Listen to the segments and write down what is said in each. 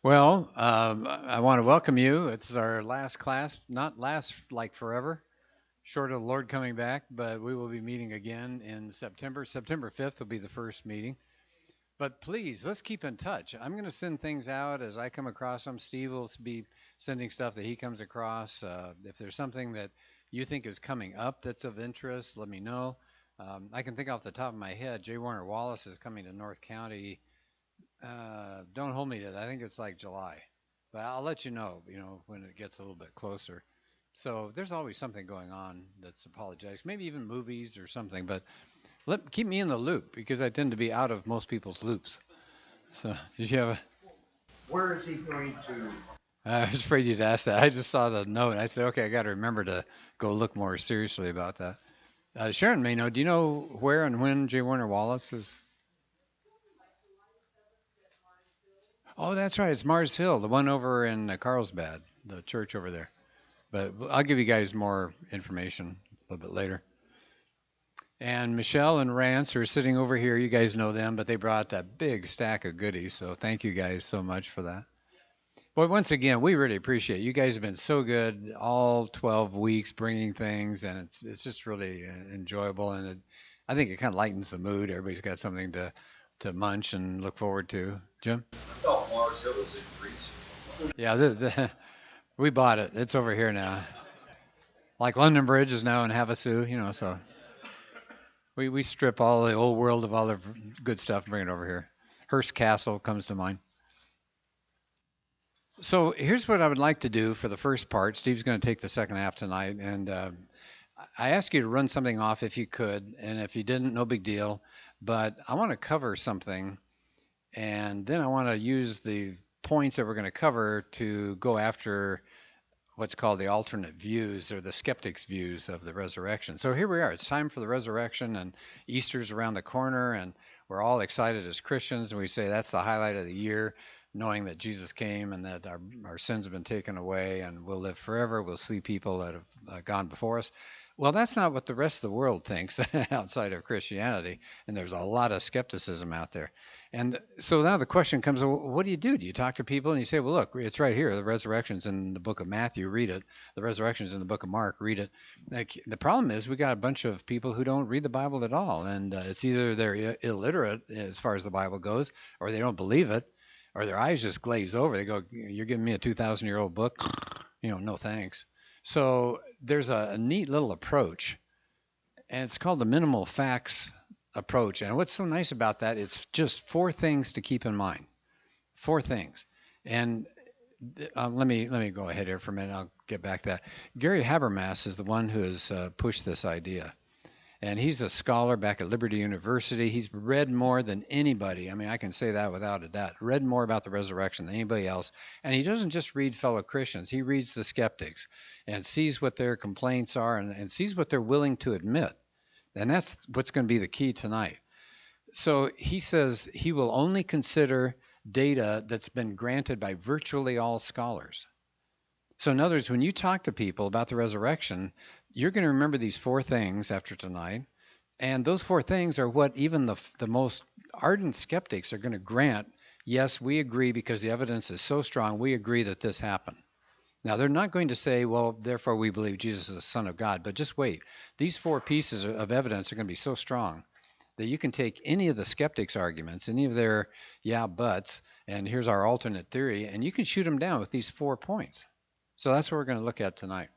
Well, I want to welcome you. It's our last class, not last like forever, short of the Lord coming back, but we will be meeting again in September. September 5th will be the first meeting. But please, let's keep in touch. I'm going to send things out as I come across them. Steve will be sending stuff that he comes across. If there's something that you think is coming up that's of interest, let me know. I can think off the top of my head, J. Warner Wallace is coming to North County. Don't hold me to that. I think it's like July, but I'll let you know, when it gets a little bit closer. So there's always something going on that's apologetics, maybe even movies or something. But keep me in the loop because I tend to be out of most people's loops. So did you have a? Where is he going to? I was afraid you'd ask that. I just saw the note. And I said, okay, I got to remember to go look more seriously about that. Sharon may know. Do you know where and when J. Warner Wallace is? Oh, that's right. It's Mars Hill, the one over in Carlsbad, the church over there. But I'll give you guys more information a little bit later. And Michelle and Rance are sitting over here. You guys know them, but they brought that big stack of goodies. So thank you guys so much for that. Well, once again, we really appreciate it. You guys have been so good all 12 weeks bringing things, and it's just really enjoyable. And I think it kind of lightens the mood. Everybody's got something to munch and look forward to. Jim? I thought Mars Hill was in Greece. Yeah, we bought it. It's over here now. Like London Bridge is now in Havasu, so we strip all the old world of all the good stuff and bring it over here. Hearst Castle comes to mind. So here's what I would like to do for the first part. Steve's going to take the second half tonight, and I ask you to run something off if you could, and if you didn't, no big deal. But I want to cover something, and then I want to use the points that we're going to cover to go after what's called the alternate views or the skeptics' views of the resurrection. So here we are. It's time for the resurrection, and Easter's around the corner, and we're all excited as Christians, and we say that's the highlight of the year, knowing that Jesus came and that our sins have been taken away and we'll live forever. We'll see people that have gone before us. Well, that's not what the rest of the world thinks outside of Christianity, and there's a lot of skepticism out there. And so now the question comes, well, what do you do? Do you talk to people and you say, well, look, it's right here. The resurrection's in the book of Matthew, read it. The resurrection's in the book of Mark, read it. Like, the problem is we got a bunch of people who don't read the Bible at all, and it's either they're illiterate as far as the Bible goes, or they don't believe it, or their eyes just glaze over. They go, you're giving me a 2,000-year-old book? No thanks. So there's a neat little approach, and it's called the minimal facts approach. And what's so nice about that, it's just 4 things to keep in mind. 4 things. And let me go ahead here for a minute. I'll get back to that. Gary Habermas is the one who has pushed this idea. And he's a scholar back at Liberty University. He's read more than anybody. I mean, I can say that without a doubt. Read more about the resurrection than anybody else. And he doesn't just read fellow Christians. He reads the skeptics and sees what their complaints are and sees what they're willing to admit. And that's what's going to be the key tonight. So he says he will only consider data that's been granted by virtually all scholars. So in other words, when you talk to people about the resurrection, you're going to remember these 4 things after tonight. And those 4 things are what even the most ardent skeptics are going to grant. Yes, we agree because the evidence is so strong. We agree that this happened. Now, they're not going to say, well, therefore we believe Jesus is the Son of God. But just wait. These 4 pieces of evidence are going to be so strong that you can take any of the skeptics' arguments, any of their yeah, buts, and here's our alternate theory, and you can shoot them down with these 4 points. So that's what we're going to look at tonight.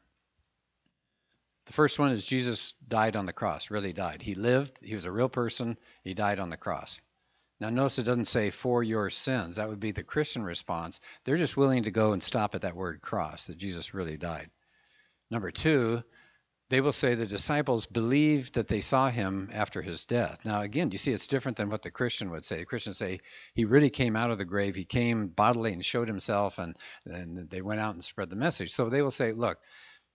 The first one is Jesus died on the cross, really died. He lived, he was a real person, he died on the cross. Now notice it doesn't say for your sins. That would be the Christian response. They're just willing to go and stop at that word cross, that Jesus really died. Number 2, they will say the disciples believed that they saw him after his death. Now again, you see it's different than what the Christian would say. The Christians say he really came out of the grave. He came bodily and showed himself, and they went out and spread the message. So they will say, look,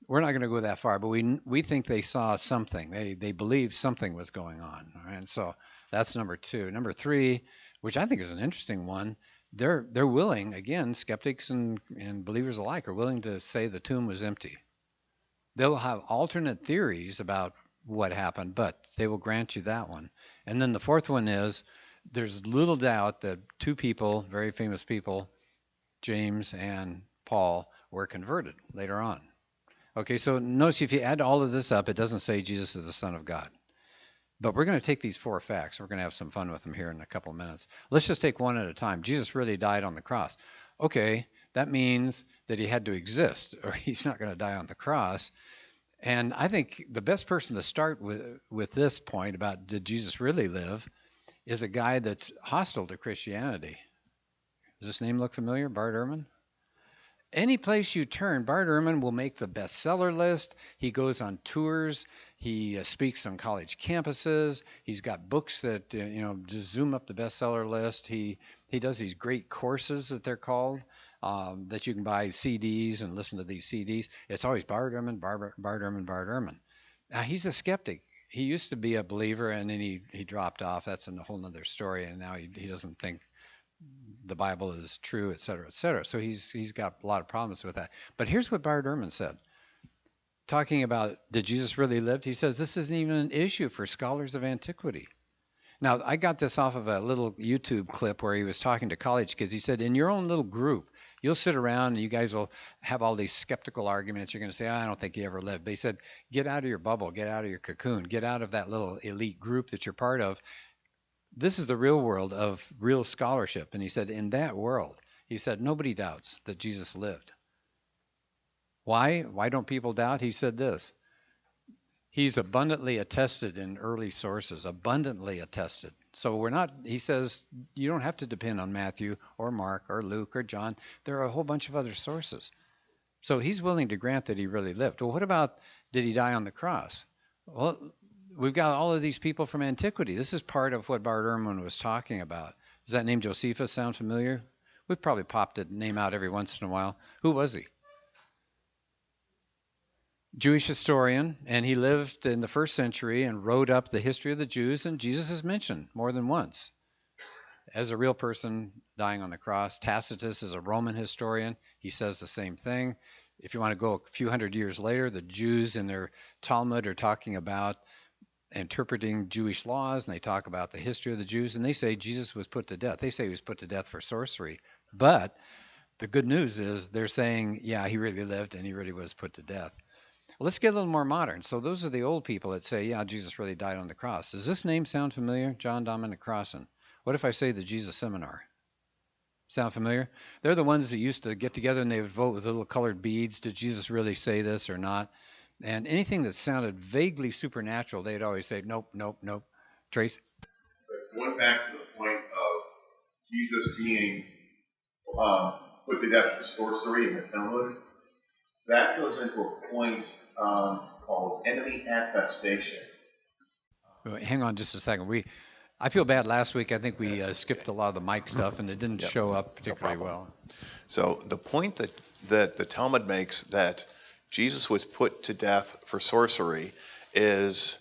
we're not going to go that far, but we think they saw something. They believed something was going on. All right? And so that's number 2. Number 3, which I think is an interesting one, they're willing, again, skeptics and believers alike are willing to say the tomb was empty. They'll have alternate theories about what happened, but they will grant you that one. And then the 4th one is there's little doubt that 2 people, very famous people, James, and Paul were converted later on. Okay, so notice if you add all of this up, it doesn't say Jesus is the Son of God. But we're going to take these 4 facts. We're going to have some fun with them here in a couple of minutes. Let's just take one at a time. Jesus really died on the cross. Okay, that means that he had to exist, or he's not going to die on the cross. And I think the best person to start with this point about did Jesus really live is a guy that's hostile to Christianity. Does this name look familiar? Bart Ehrman? Any place you turn, Bart Ehrman will make the bestseller list. He goes on tours. He speaks on college campuses. He's got books that just zoom up the bestseller list. He does these great courses that they're called that you can buy CDs and listen to these CDs. It's always Bart Ehrman, Bart Ehrman, Bart Ehrman. Now, he's a skeptic. He used to be a believer, and then he dropped off. That's a whole other story, and now he doesn't think the Bible is true, et cetera, et cetera. So he's got a lot of problems with that. But here's what Bart Ehrman said. Talking about did Jesus really live? He says this isn't even an issue for scholars of antiquity. Now, I got this off of a little YouTube clip where he was talking to college kids. He said, in your own little group, you'll sit around and you guys will have all these skeptical arguments. You're going to say, I don't think he ever lived. But he said, get out of your bubble, get out of your cocoon, get out of that little elite group that you're part of. This is the real world of real scholarship. And he said, in that world, he said, nobody doubts that Jesus lived. Why? Why don't people doubt? He said this. He's abundantly attested in early sources, abundantly attested. So he says, you don't have to depend on Matthew or Mark or Luke or John. There are a whole bunch of other sources. So he's willing to grant that he really lived. Well, what about, did he die on the cross? Well, we've got all of these people from antiquity. This is part of what Bart Ehrman was talking about. Does that name Josephus sound familiar? We've probably popped a name out every once in a while. Who was he? Jewish historian, and he lived in the 1st century and wrote up the history of the Jews, and Jesus is mentioned more than once as a real person dying on the cross. Tacitus is a Roman historian. He says the same thing. If you want to go a few hundred years later, the Jews in their Talmud are talking about interpreting Jewish laws, and they talk about the history of the Jews, and they say Jesus was put to death. They say he was put to death for sorcery. But the good news is they're saying, yeah, he really lived and he really was put to death. Let's get a little more modern. So those are the old people that say, yeah, Jesus really died on the cross. Does this name sound familiar? John Dominic Crossan. What if I say the Jesus Seminar? Sound familiar? They're the ones that used to get together and they would vote with little colored beads. Did Jesus really say this or not? And anything that sounded vaguely supernatural, they'd always say, nope, nope, nope. Trace? But going back to the point of Jesus being put to death for sorcery in the Talmud, that goes into a point called enemy attestation. Hang on just a second. I feel bad. Last week, I think we skipped a lot of the mic stuff, and it didn't show up particularly well. So the point that the Talmud makes that Jesus was put to death for sorcery is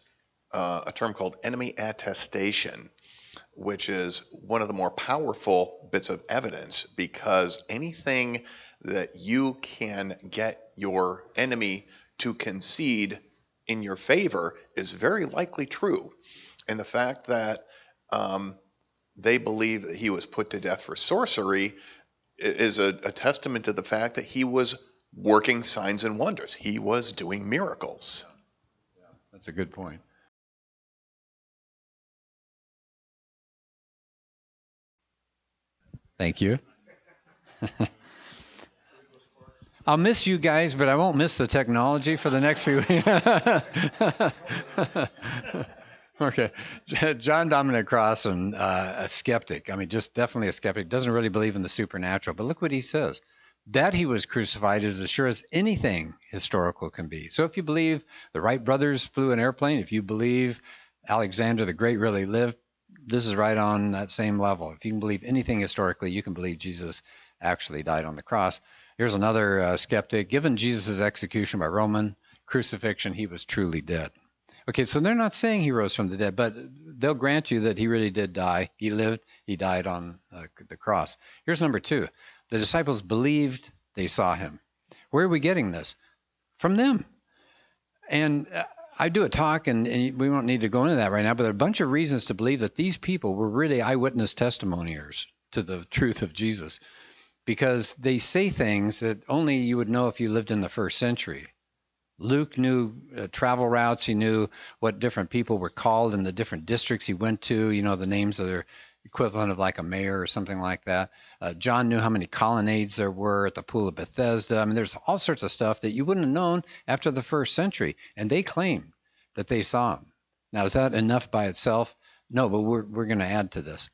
a term called enemy attestation, which is one of the more powerful bits of evidence, because anything that you can get your enemy to concede in your favor is very likely true. And the fact that they believe that he was put to death for sorcery is a testament to the fact that he was working signs and wonders. He was doing miracles. Yeah, that's a good point. Thank you. I'll miss you guys, but I won't miss the technology for the next few weeks. Okay. John Dominic Crossan, a skeptic. I mean, just definitely a skeptic. Doesn't really believe in the supernatural. But look what he says. That he was crucified is as sure as anything historical can be. So if you believe the Wright brothers flew an airplane, if you believe Alexander the Great really lived, this is right on that same level. If you can believe anything historically, you can believe Jesus actually died on the cross. Here's another skeptic. Given Jesus' execution by Roman crucifixion, he was truly dead. Okay, so they're not saying he rose from the dead, but they'll grant you that he really did die. He lived, he died on the cross. Here's number 2. The disciples believed they saw him. Where are we getting this? From them. And I do a talk, and we won't need to go into that right now, but there are a bunch of reasons to believe that these people were really eyewitness testimoniers to the truth of Jesus. because they say things that only you would know if you lived in the first century. Luke knew travel routes. He knew what different people were called in the different districts he went to, the names of their equivalent of like a mayor or something like that. John knew how many colonnades there were at the Pool of Bethesda. I mean, there's all sorts of stuff that you wouldn't have known after the first century. And they claim that they saw him. Now, is that enough by itself? No, but we're going to add to this.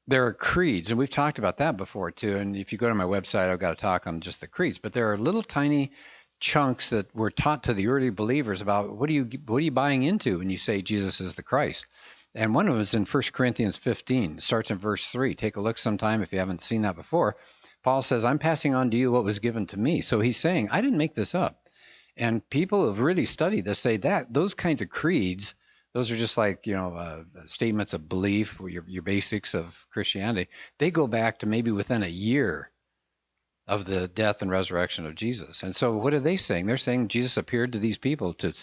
There are creeds, and we've talked about that before too. And if you go to my website, I've got a talk on just the creeds. But there are little tiny chunks that were taught to the early believers about what are you buying into when you say Jesus is the Christ. And one of them is in 1 Corinthians 15. It starts in verse 3. Take a look sometime if you haven't seen that before. Paul says, I'm passing on to you what was given to me. So he's saying, I didn't make this up. And people who have really studied this say that those kinds of creeds, those are just like, statements of belief, your basics of Christianity. They go back to maybe within a year of the death and resurrection of Jesus. And so what are they saying? They're saying Jesus appeared to these people, to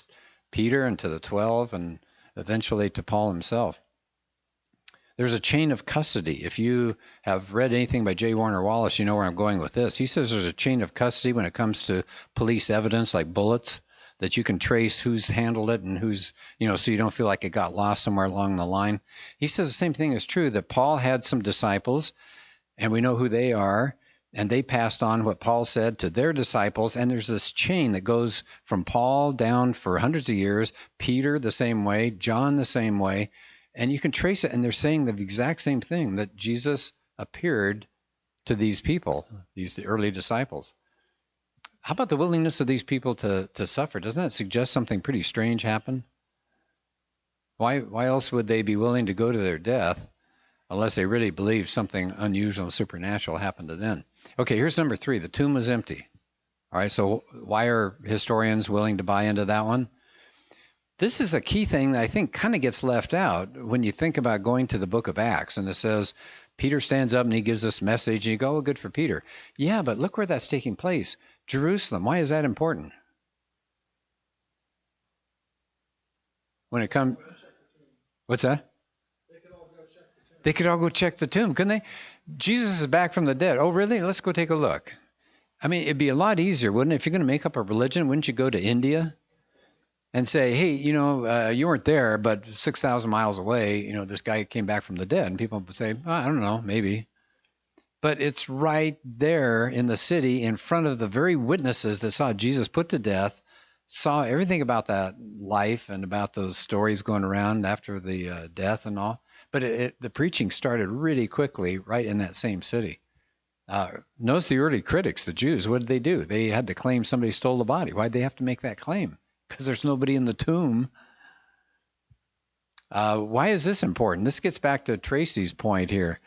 Peter and to the 12 and eventually to Paul himself. There's a chain of custody. If you have read anything by J. Warner Wallace, you know where I'm going with this. He says there's a chain of custody when it comes to police evidence like bullets, that you can trace who's handled it and who's, so you don't feel like it got lost somewhere along the line. He says the same thing is true, that Paul had some disciples, and we know who they are, and they passed on what Paul said to their disciples, and there's this chain that goes from Paul down for hundreds of years, Peter the same way, John the same way, and you can trace it, and they're saying the exact same thing, that Jesus appeared to these people, these early disciples. How about the willingness of these people to suffer? Doesn't that suggest something pretty strange happened? Why else would they be willing to go to their death unless they really believe something unusual and supernatural happened to them? Okay, here's number 3. The tomb was empty. All right, so why are historians willing to buy into that one? This is a key thing that I think kind of gets left out when you think about going to the book of Acts, and it says Peter stands up and he gives this message, and you go, oh, good for Peter. Yeah, but look where that's taking place. Jerusalem. Why is that important? When it comes, what's that? They could all go check the tomb, couldn't they? Jesus is back from the dead. Oh, really? Let's go take a look. I mean, it'd be a lot easier, wouldn't it? If you're going to make up a religion, wouldn't you go to India and say, hey, you weren't there, but 6,000 miles away, this guy came back from the dead. And people would say, oh, I don't know, maybe. But it's right there in the city in front of the very witnesses that saw Jesus put to death, saw everything about that life and about those stories going around after the death and all. But the preaching started really quickly right in that same city. Notice the early critics, the Jews, what did they do? They had to claim somebody stole the body. Why'd they have to make that claim? Because there's nobody in the tomb. Why is this important? This gets back to Tracy's point here.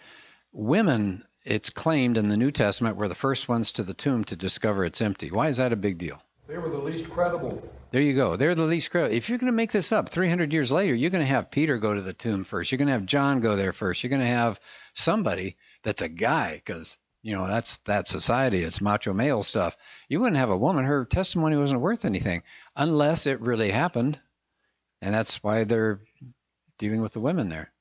Women, it's claimed in the New Testament, were the first ones to the tomb to discover it's empty. Why is that a big deal? They were the least credible. There you go. They're the least credible. If you're going to make this up 300 years later, you're going to have Peter go to the tomb first. You're going to have John go there first. You're going to have somebody that's a guy, because, that's that society. It's macho male stuff. You wouldn't have a woman. Her testimony wasn't worth anything unless it really happened. And that's why they're dealing with the women there.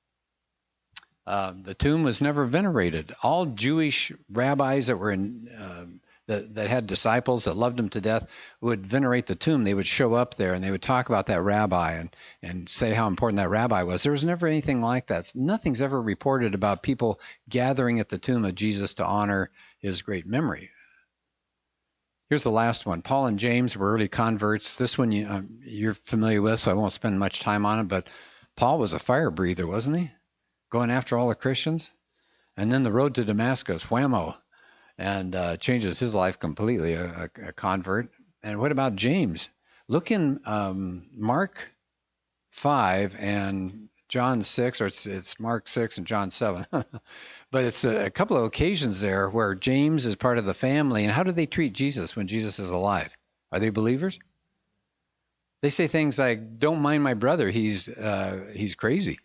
The tomb was never venerated. All Jewish rabbis that were that had disciples that loved him to death would venerate the tomb. They would show up there and they would talk about that rabbi and say how important that rabbi was. There was never anything like that. Nothing's ever reported about people gathering at the tomb of Jesus to honor his great memory. Here's the last one. Paul and James were early converts. This one you're familiar with, so I won't spend much time on it, but Paul was a fire breather, wasn't he? Going after all the Christians. And then the road to Damascus, whammo, and changes his life completely, a convert. And what about James? Look in Mark 5 and John 6, or it's Mark 6 and John 7. But it's a couple of occasions there where James is part of the family. And how do they treat Jesus when Jesus is alive? Are they believers? They say things like, don't mind my brother, he's crazy.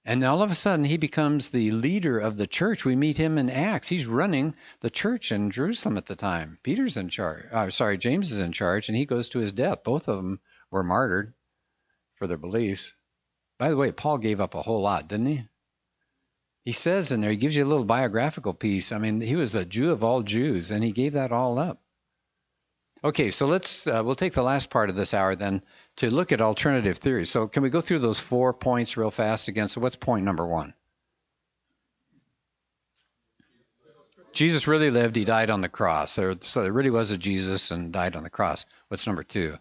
And all of a sudden, he becomes the leader of the church. We meet him in Acts. He's running the church in Jerusalem at the time. Peter's in charge. James is in charge, and he goes to his death. Both of them were martyred for their beliefs. By the way, Paul gave up a whole lot, didn't he? He says in there, he gives you a little biographical piece. I mean, he was a Jew of all Jews, and he gave that all up. Okay, so we'll take the last part of this hour then to look at alternative theories. So can we go through those 4 points real fast again? So what's point number 1? Jesus really lived. He died on the cross. So there really was a Jesus and died on the cross. What's number 2?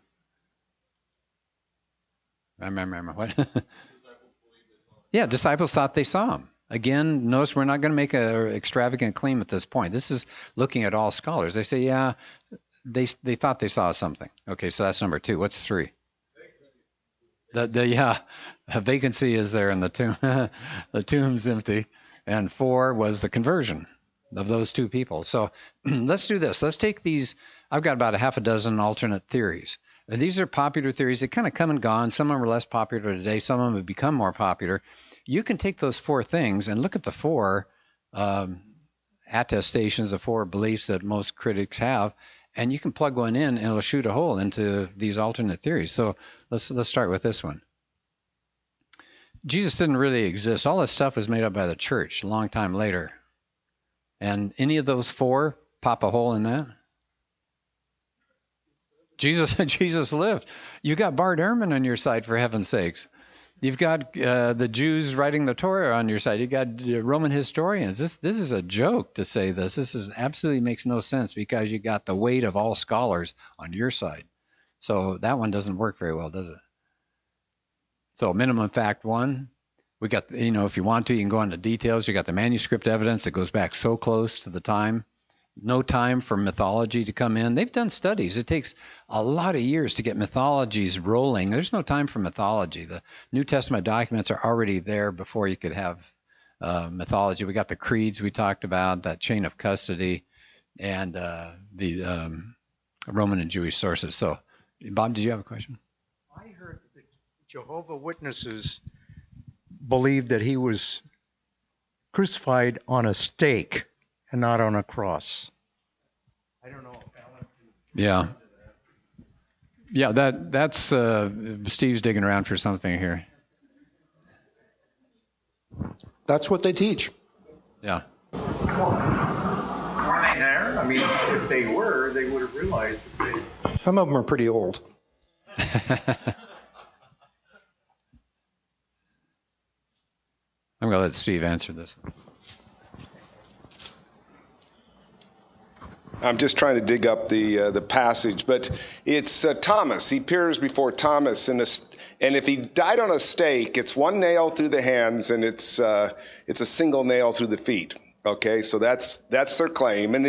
Remember what? Yeah, disciples thought they saw him. Again, notice we're not going to make an extravagant claim at this point. This is looking at all scholars. They say, yeah, they thought they saw something. Okay, so that's number 2. What's 3? A vacancy is there in the tomb. The tomb's empty. And 4 was the conversion of those 2 people. So let's do this. Let's take these. I've got about a half a dozen alternate theories. And these are popular theories. They kind of come and gone. Some of them are less popular today. Some of them have become more popular. You can take those 4 things and look at the 4 attestations, the 4 beliefs that most critics have, and you can plug one in and it'll shoot a hole into these alternate theories. So let's start with this one. Jesus didn't really exist. All this stuff was made up by the church a long time later. And any of those 4 pop a hole in that? Jesus lived. You got Bart Ehrman on your side, for heaven's sakes. You've got the Jews writing the Torah on your side. You've got Roman historians. This is a joke to say this. This is absolutely makes no sense because you got the weight of all scholars on your side. So that one doesn't work very well, does it? So minimum fact 1, we got, if you want to, you can go into details. You got the manuscript evidence that goes back so close to the time. No time for mythology to come in. They've done studies. It takes a lot of years to get mythologies rolling. There's no time for mythology. The New Testament documents are already there before you could have mythology. We got the creeds we talked about, that chain of custody, and the Roman and Jewish sources. So, Bob, did you have a question? I heard that the Jehovah's Witnesses believed that he was crucified on a stake and not on a cross. I don't know if Alan can... Yeah, that's Steve's digging around for something here. That's what they teach. Yeah. Well, were they there? I mean, if they were, they would have realized that they... Some of them are pretty old. I'm going to let Steve answer this. I'm just trying to dig up the passage, but it's Thomas. He appears before Thomas, and if he died on a stake, it's 1 nail through the hands, and it's a single nail through the feet. Okay, so that's their claim, and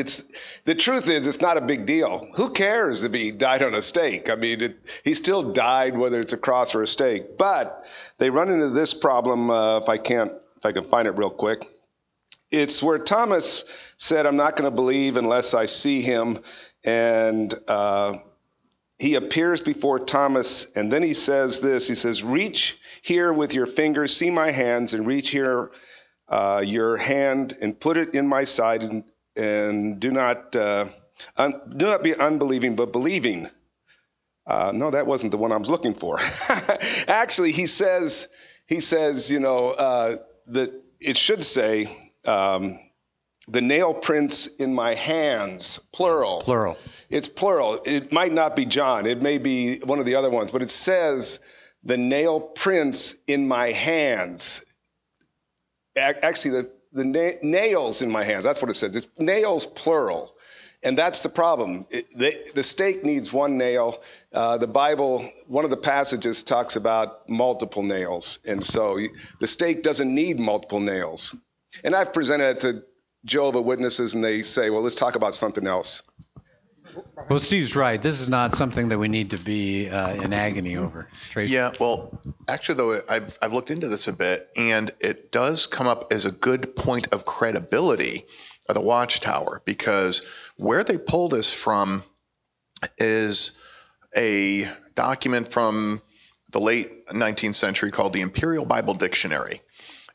the truth is it's not a big deal. Who cares if he died on a stake? I mean, he still died whether it's a cross or a stake. But they run into this problem. If I can find it real quick. It's where Thomas said, I'm not going to believe unless I see him. And he appears before Thomas, and then he says this. He says, reach here with your fingers, see my hands, and reach here your hand and put it in my side, and do not be unbelieving, but believing. No, that wasn't the one I was looking for. Actually, he says, that it should say, the nail prints in my hands, plural. Plural. It's plural. It might not be John. It may be one of the other ones, but it says the nail prints in my hands. Actually, the nails in my hands. That's what it says. It's nails, plural. And that's the problem. The stake needs 1 nail. The Bible, one of the passages talks about multiple nails. And so the stake doesn't need multiple nails. And I've presented it to Jehovah's Witnesses, and they say, well, let's talk about something else. Well, Steve's right. This is not something that we need to be in agony over. Tracy? Yeah, well, actually, though, I've looked into this a bit, and it does come up as a good point of credibility of the Watchtower, because where they pull this from is a document from the late 19th century called the Imperial Bible Dictionary.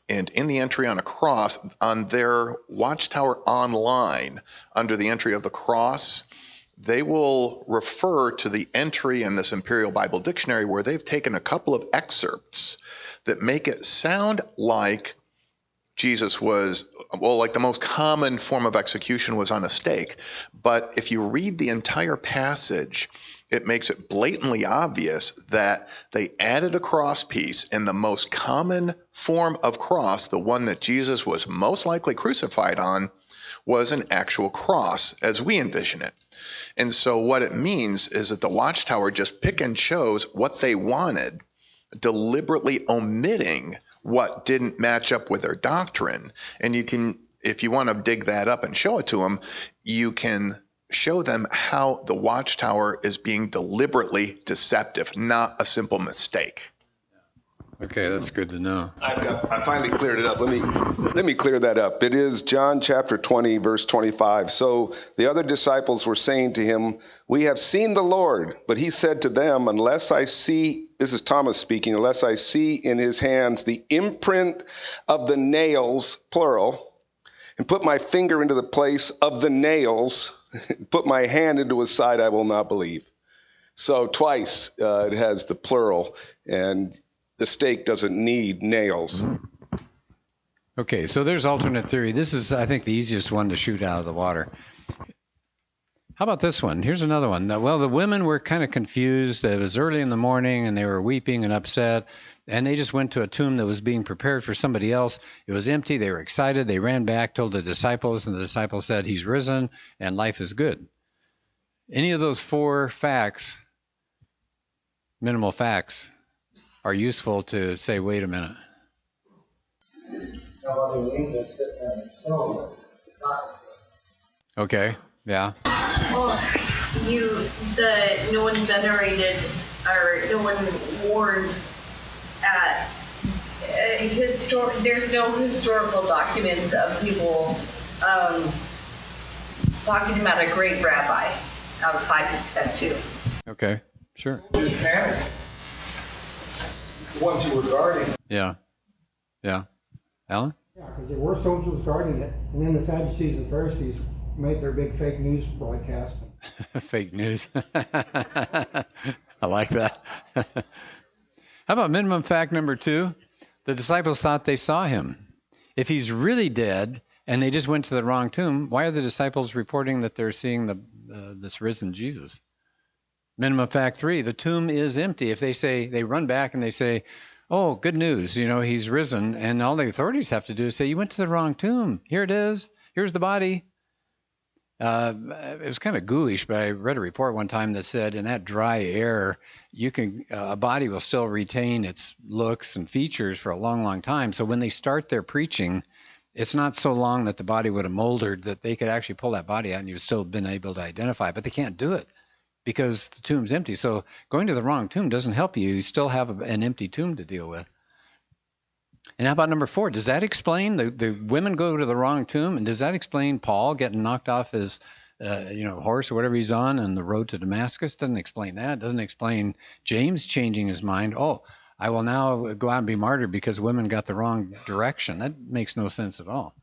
And in the entry on a cross, on their Watchtower Online, under the entry of the cross, they will refer to the entry in this Imperial Bible Dictionary where they've taken a couple of excerpts that make it sound like Jesus was, well, like the most common form of execution was on a stake. But if you read the entire passage, it makes it blatantly obvious that they added a cross piece, and the most common form of cross, the one that Jesus was most likely crucified on, was an actual cross as we envision it. And so what it means is that the Watchtower just pick and chose what they wanted, deliberately omitting what didn't match up with their doctrine. And you can, if you want to dig that up and show it to them, you can show them how the Watchtower is being deliberately deceptive, not a simple mistake. Okay, that's good to know. I finally cleared it up. Let me clear that up. It is John chapter 20, verse 25. So the other disciples were saying to him, "We have seen the Lord." But he said to them, "Unless I see," this is Thomas speaking, "unless I see in his hands the imprint of the nails," plural, "and put my finger into the place of the nails, put my hand into his side, I will not believe." So twice it has the plural, and the stake doesn't need nails. Okay, so there's alternate theory. This is, I think, the easiest one to shoot out of the water. How about this one? Here's another one. Well, the women were kind of confused. It was early in the morning, and they were weeping and upset, and they just went to a tomb that was being prepared for somebody else. It was empty. They were excited. They ran back, told the disciples, and the disciples said, "He's risen, and life is good." Any of those four facts, minimal facts, are useful to say, wait a minute. Okay, yeah. Well, no one venerated or no one warned at there's no historical documents of people talking about a great rabbi outside of that too. Okay, sure. The ones who were guarding it. Yeah. Alan? Yeah, because there were soldiers guarding it, and then the Sadducees and Pharisees made their big fake news broadcast. Fake news. I like that. How about minimum fact number 2? The disciples thought they saw him. If he's really dead and they just went to the wrong tomb, why are the disciples reporting that they're seeing this risen Jesus? Minimum fact 3, the tomb is empty. If they run back and they say, "Oh, good news, he's risen," and all the authorities have to do is say, "You went to the wrong tomb. Here it is. Here's the body." It was kind of ghoulish, but I read a report one time that said in that dry air, a body will still retain its looks and features for a long, long time. So when they start their preaching, it's not so long that the body would have moldered that they could actually pull that body out and you've still been able to identify it, but they can't do it because the tomb's empty. So going to the wrong tomb doesn't help you. You still have an empty tomb to deal with. And how about number 4? Does that explain the women go to the wrong tomb? And does that explain Paul getting knocked off his horse or whatever he's on the road to Damascus? Doesn't explain that. Doesn't explain James changing his mind. "Oh, I will now go out and be martyred because women got the wrong direction." That makes no sense at all.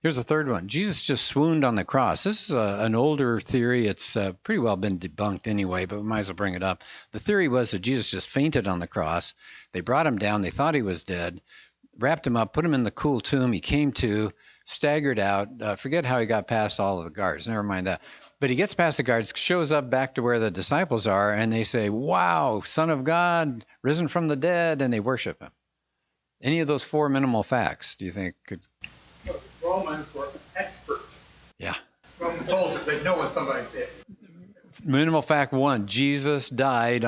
Here's the third one. Jesus just swooned on the cross. This is an older theory. It's pretty well been debunked anyway, but we might as well bring it up. The theory was that Jesus just fainted on the cross. They brought him down. They thought he was dead, wrapped him up, put him in the cool tomb. He came to, staggered out. Forget how he got past all of the guards. Never mind that. But he gets past the guards, shows up back to where the disciples are, and they say, "Wow, Son of God, risen from the dead," and they worship him. Any of those 4 minimal facts, do you think could... The Romans were experts. Yeah. Roman soldiers, they know when somebody's dead. Minimal fact 1, Jesus died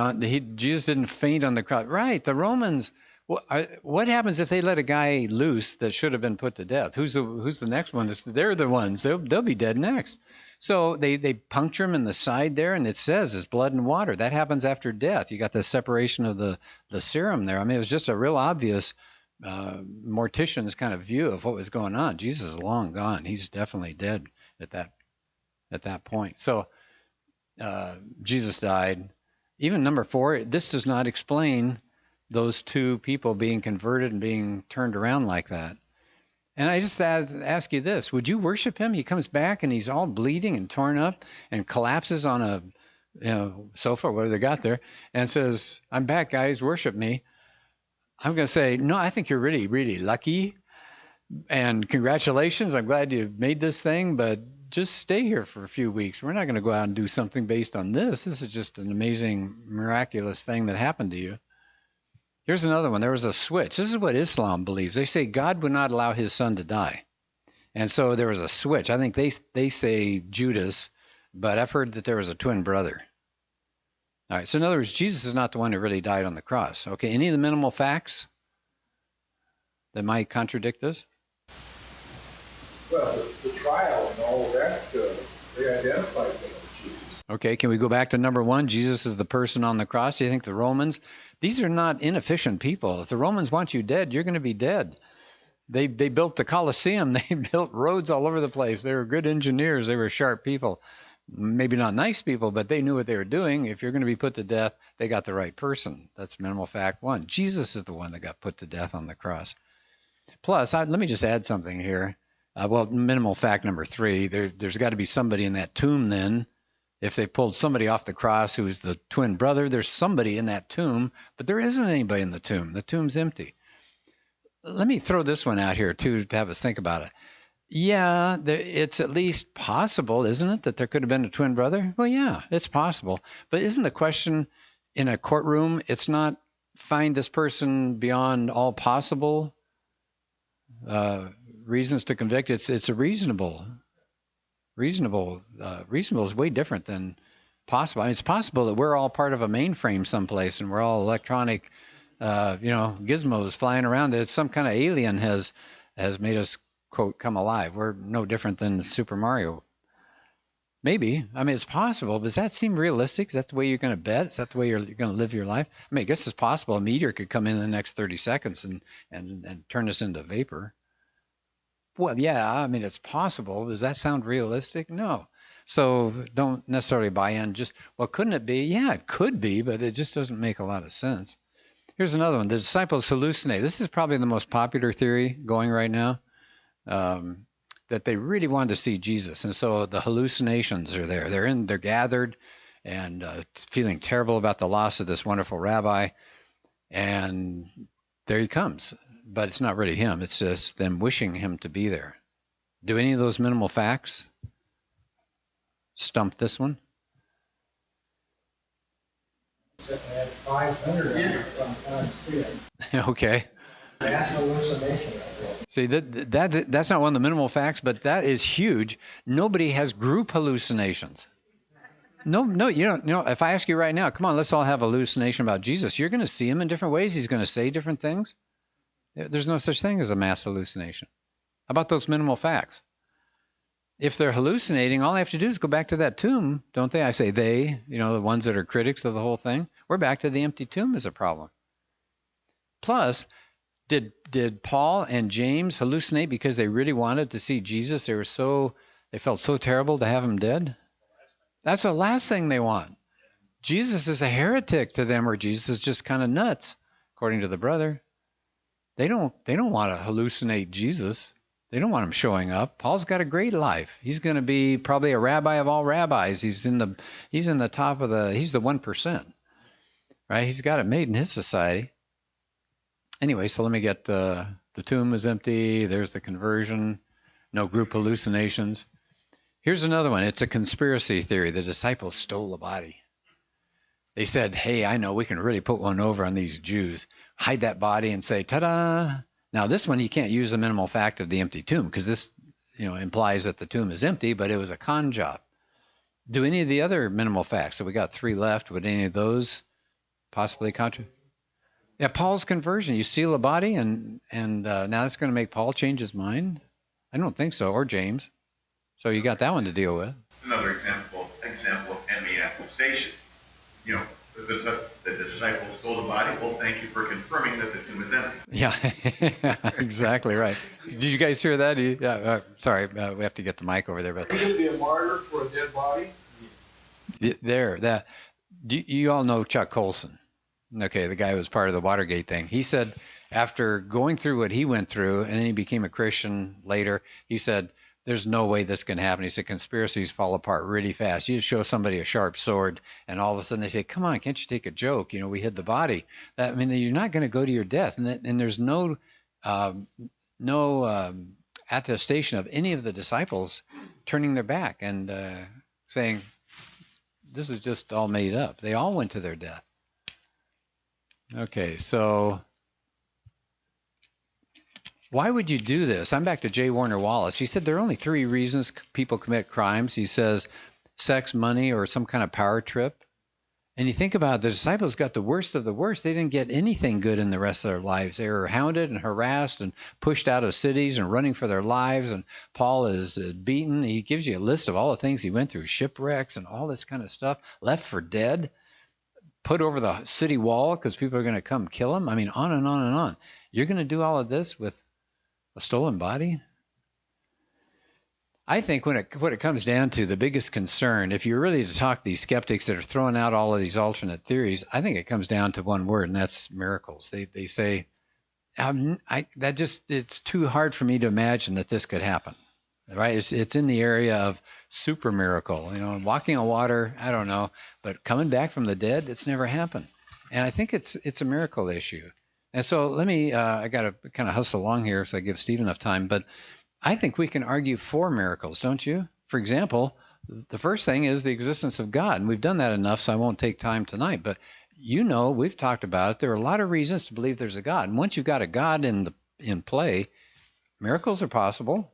Jesus didn't faint on the cross. Right, the Romans. What happens if they let a guy loose that should have been put to death? Who's the next one? They're the ones. They'll be dead next. So they puncture him in the side there, and it says it's blood and water. That happens after death. You got the separation of the serum there. I mean, it was just a real obvious mortician's kind of view of what was going on. Jesus is long gone. He's definitely dead at that point. So Jesus died. Even number 4, this does not explain those 2 people being converted and being turned around like that. And I just ask you this: would you worship him? He comes back and he's all bleeding and torn up and collapses on a sofa, whatever they got there, and says, "I'm back, guys, worship me." I'm going to say, no, I think you're really, really lucky And congratulations, I'm glad you made this thing, but just stay here for a few weeks. We're not going to go out and do something based on this. This is just an amazing, miraculous thing that happened to you. Here's another one. There was a switch. This is what Islam believes. They say God would not allow his son to die. And so there was a switch. I think they say Judas, but I've heard that there was a twin brother. All right, so in other words, Jesus is not the one who really died on the cross. Okay, any of the minimal facts that might contradict this? Well, the trial and all of that, they identified him as Jesus. Okay, can we go back to number one? Jesus is the person on the cross. Do you think the Romans, these are not inefficient people. If the Romans want you dead, you're going to be dead. They built the Colosseum. They built roads all over the place. They were good engineers. They were sharp people. Maybe not nice people, but they knew what they were doing. If you're going to be put to death, they got the right person. That's minimal fact one. Jesus is the one that got put to death on the cross. Plus, let me just add something here. Minimal fact number three, there's got to be somebody in that tomb then. If they pulled somebody off the cross who is the twin brother, there's somebody in that tomb, but there isn't anybody in the tomb. The tomb's empty. Let me throw this one out here, too, to have us think about it. Yeah, it's at least possible, isn't it, that there could have been a twin brother? Well, yeah, it's possible. But isn't the question in a courtroom, it's not find this person beyond all possible reasons to convict? It's a reasonable. Reasonable is way different than possible. I mean, it's possible that we're all part of a mainframe someplace and we're all electronic, gizmos flying around. That some kind of alien has made us, quote, come alive. We're no different than Super Mario. Maybe. I mean, it's possible. But does that seem realistic? Is that the way you're going to bet? Is that the way you're going to live your life? I mean, I guess it's possible a meteor could come in the next 30 seconds and turn us into vapor. Well, yeah, I mean, it's possible. Does that sound realistic? No. So don't necessarily buy in. Just, well, couldn't it be? Yeah, it could be, but it just doesn't make a lot of sense. Here's another one. The disciples hallucinate. This is probably the most popular theory going right now, that they really wanted to see Jesus. And so the hallucinations are there. They're gathered and feeling terrible about the loss of this wonderful rabbi. And there he comes. But it's not really him. It's just them wishing him to be there. Do any of those minimal facts stump this one? At 500, I'm seeing. Okay. Mass hallucination. See, that's not one of the minimal facts, but that is huge. Nobody has group hallucinations. No, you don't. If I ask you right now, come on, let's all have a hallucination about Jesus. You're going to see him in different ways. He's going to say different things. There's no such thing as a mass hallucination. How about those minimal facts? If they're hallucinating, all they have to do is go back to that tomb, don't they? I say they, the ones that are critics of the whole thing. We're back to the empty tomb as a problem. Plus, did Paul and James hallucinate because they really wanted to see Jesus? They felt so terrible to have him dead? That's the last thing they want. Jesus is a heretic to them, or Jesus is just kind of nuts, according to the brother. They don't want to hallucinate Jesus. They don't want him showing up. Paul's got a great life. He's going to be probably a rabbi of all rabbis. He's in the top of he's the 1%, right? He's got it made in his society. Anyway, so let me get the tomb is empty. There's the conversion. No group hallucinations. Here's another one. It's a conspiracy theory. The disciples stole a body. They said, hey, I know we can really put one over on these Jews. Hide that body and say, ta-da. Now, this one, you can't use the minimal fact of the empty tomb because this, implies that the tomb is empty, but it was a con job. Do any of the other minimal facts? So we got 3 left. Would any of those possibly contribute? Yeah, Paul's conversion. You steal a body and now that's going to make Paul change his mind? I don't think so, or James. So you got that one to deal with. Another example of enemy attestation. The disciples stole the body. Well, thank you for confirming that the tomb is empty. Yeah, exactly right. Did you guys hear that? Sorry, we have to get the mic over there. But Are you going to be a martyr for a dead body? You all know Chuck Colson. Okay, the guy who was part of the Watergate thing. He said after going through what he went through, and then he became a Christian later, he said, there's no way this can happen. He said conspiracies fall apart really fast. You just show somebody a sharp sword, and all of a sudden they say, come on, can't you take a joke? We hid the body. You're not going to go to your death. And there's no attestation of any of the disciples turning their back and saying, this is just all made up. They all went to their death. Okay, so why would you do this? I'm back to J. Warner Wallace. He said there are only 3 reasons people commit crimes. He says sex, money, or some kind of power trip. And you think about it, the disciples got the worst of the worst. They didn't get anything good in the rest of their lives. They were hounded and harassed and pushed out of cities and running for their lives. And Paul is beaten. He gives you a list of all the things he went through, shipwrecks and all this kind of stuff, left for dead, put over the city wall because people are going to come kill him. I mean, on and on and on. You're going to do all of this with a stolen body? I think what it comes down to, the biggest concern, if you're really to talk to these skeptics that are throwing out all of these alternate theories, I think it comes down to one word, and that's miracles. They say, it's too hard for me to imagine that this could happen. Right? It's in the area of super miracle. Walking on water, I don't know, but coming back from the dead, it's never happened. And I think it's a miracle issue. And so let me, I got to kind of hustle along here so I give Steve enough time, but I think we can argue for miracles, don't you? For example, the first thing is the existence of God, and we've done that enough, so I won't take time tonight, but we've talked about it. There are a lot of reasons to believe there's a God, and once you've got a God in play, miracles are possible.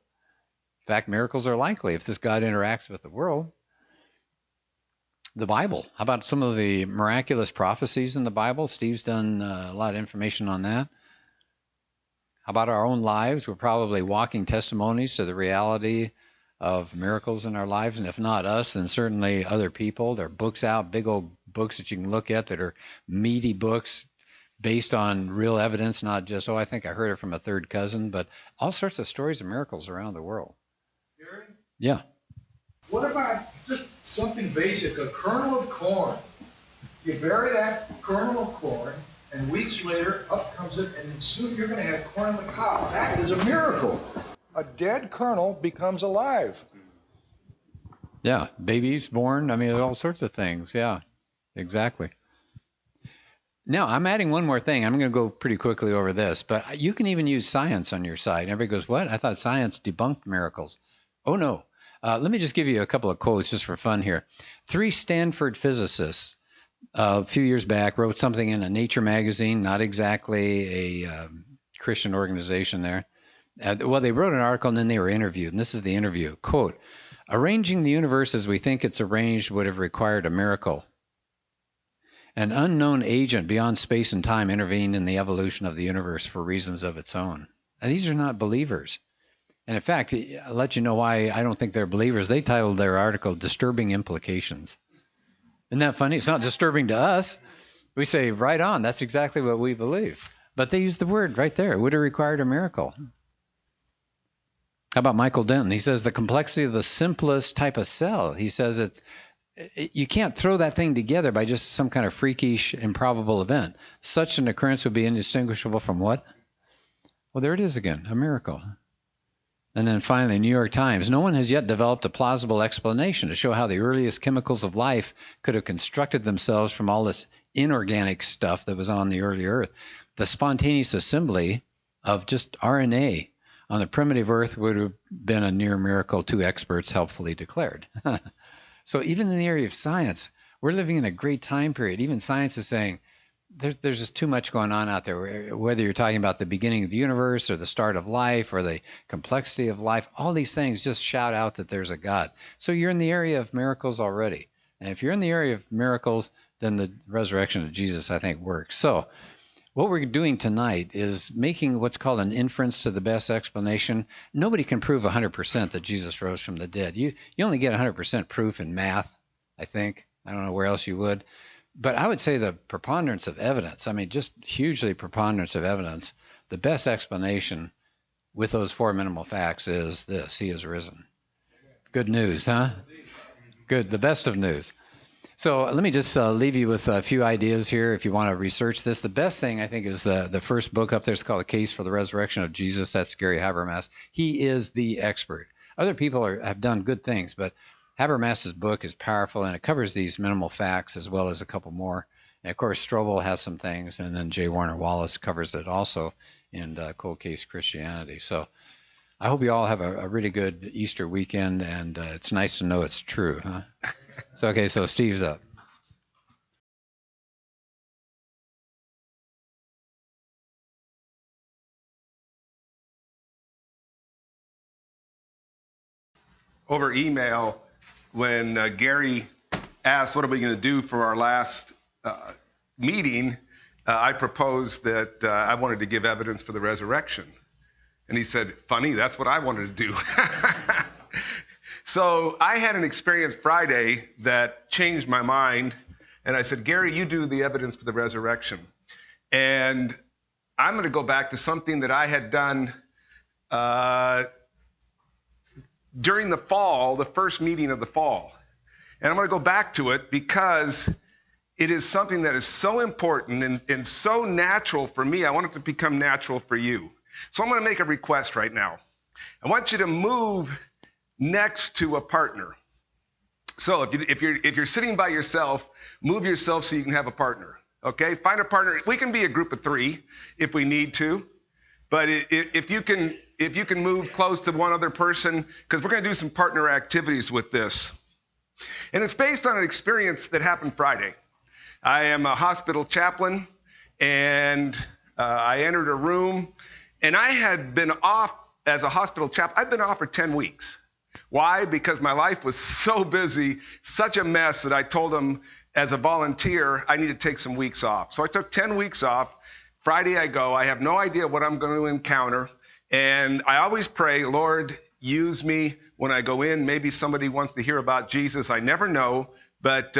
In fact, miracles are likely if this God interacts with the world. The Bible, how about some of the miraculous prophecies in the Bible? Steve's done a lot of information on that. How about our own lives? We're probably walking testimonies to the reality of miracles in our lives, and if not us, then certainly other people. There are books out, big old books that you can look at that are meaty books based on real evidence, not just, I think I heard it from a third cousin, but all sorts of stories of miracles around the world. Gary? Yeah. What about just something basic, a kernel of corn? You bury that kernel of corn, and weeks later, up comes it, and then soon you're going to have corn on the cob. That is a miracle. A dead kernel becomes alive. Yeah, babies born. I mean, all sorts of things. Yeah, exactly. Now, I'm adding one more thing. I'm going to go pretty quickly over this, but you can even use science on your side. Everybody goes, what? I thought science debunked miracles. Oh, no. Let me just give you a couple of quotes just for fun here. 3 Stanford physicists a few years back wrote something in a Nature magazine, not exactly a Christian organization there. They wrote an article and then they were interviewed, and this is the interview. Quote, arranging the universe as we think it's arranged would have required a miracle. An unknown agent beyond space and time intervened in the evolution of the universe for reasons of its own. Now, these are not believers. And in fact, I'll let you know why I don't think they're believers. They titled their article, Disturbing Implications. Isn't that funny? It's not disturbing to us. We say, right on, that's exactly what we believe. But they use the word right there. It would have required a miracle. How about Michael Denton? He says the complexity of the simplest type of cell. He says you can't throw that thing together by just some kind of freakish, improbable event. Such an occurrence would be indistinguishable from what? Well, there it is again, a miracle. And then finally, New York Times. No one has yet developed a plausible explanation to show how the earliest chemicals of life could have constructed themselves from all this inorganic stuff that was on the early Earth. The spontaneous assembly of just RNA on the primitive Earth would have been a near miracle, 2 experts helpfully declared. So even in the area of science, we're living in a great time period. Even science is saying, there's just too much going on out there, whether you're talking about the beginning of the universe or the start of life or the complexity of life. All these things just shout out that there's a God. So you're in the area of miracles already. And if you're in the area of miracles, then the resurrection of Jesus, I think, works. So what we're doing tonight is making what's called an inference to the best explanation. Nobody can prove 100% that Jesus rose from the dead. You only get 100% proof in math, I think. I don't know where else you would. But I would say the preponderance of evidence, just hugely preponderance of evidence, the best explanation with those 4 minimal facts is this: he is risen. Good news, huh? Good, the best of news. So let me just leave you with a few ideas here if you want to research this. The best thing, I think, is the first book up there. It's called A Case for the Resurrection of Jesus. That's Gary Habermas. He is the expert. Other people have done good things, but Habermas's book is powerful, and it covers these minimal facts as well as a couple more. And of course, Strobel has some things, and then J. Warner Wallace covers it also in Cold Case Christianity. So I hope you all have a really good Easter weekend, and it's nice to know it's true, huh? So, okay, so Steve's up. Over email, when Gary asked, what are we going to do for our last meeting, I proposed that I wanted to give evidence for the resurrection. And he said, funny, that's what I wanted to do. So I had an experience Friday that changed my mind. And I said, Gary, you do the evidence for the resurrection. And I'm going to go back to something that I had done during the fall, the first meeting of the fall. And I'm going to go back to it because it is something that is so important and so natural for me. I want it to become natural for you. So I'm going to make a request right now. I want you to move next to a partner. So if you're sitting by yourself, move yourself so you can have a partner. Okay? Find a partner. We can be a group of 3 if we need to. But if you can move close to one other person, because we're going to do some partner activities with this. And it's based on an experience that happened Friday. I am a hospital chaplain, and I entered a room, and I had been off as a hospital chaplain. I'd been off for 10 weeks. Why? Because my life was so busy, such a mess, that I told them as a volunteer, I need to take some weeks off. So I took 10 weeks off. Friday I go. I have no idea what I'm going to encounter. And I always pray, Lord, use me when I go in. Maybe somebody wants to hear about Jesus. I never know, but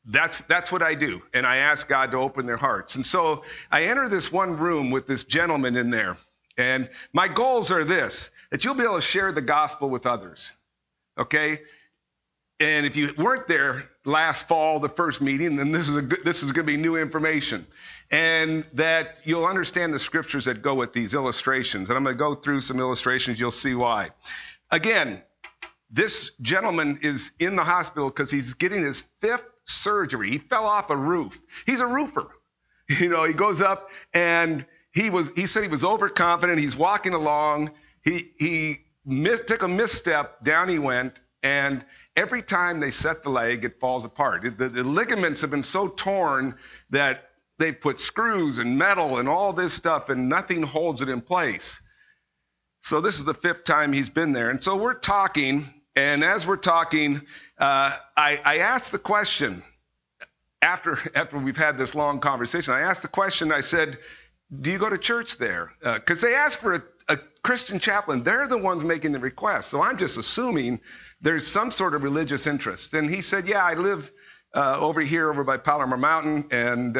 that's what I do. And I ask God to open their hearts. And so I enter this one room with this gentleman in there. And my goals are this, that you'll be able to share the gospel with others. Okay? And if you weren't there last fall, the first meeting, then this is going to be new information. And that you'll understand the scriptures that go with these illustrations. And I'm going to go through some illustrations. You'll see why. Again, this gentleman is in the hospital because he's getting his 5th surgery. He fell off a roof. He's a roofer. You know, he goes up and he said he was overconfident. He's walking along. He took a misstep. Down he went. And every time they set the leg, it falls apart. The ligaments have been so torn that they put screws and metal and all this stuff, and nothing holds it in place. So this is the 5th time he's been there. And so we're talking, and as we're talking, I asked the question, after we've had this long conversation, I asked the question, I said, do you go to church there? Because they asked for a Christian chaplain. They're the ones making the request. So I'm just assuming there's some sort of religious interest. And he said, yeah, I live over by Palomar Mountain, and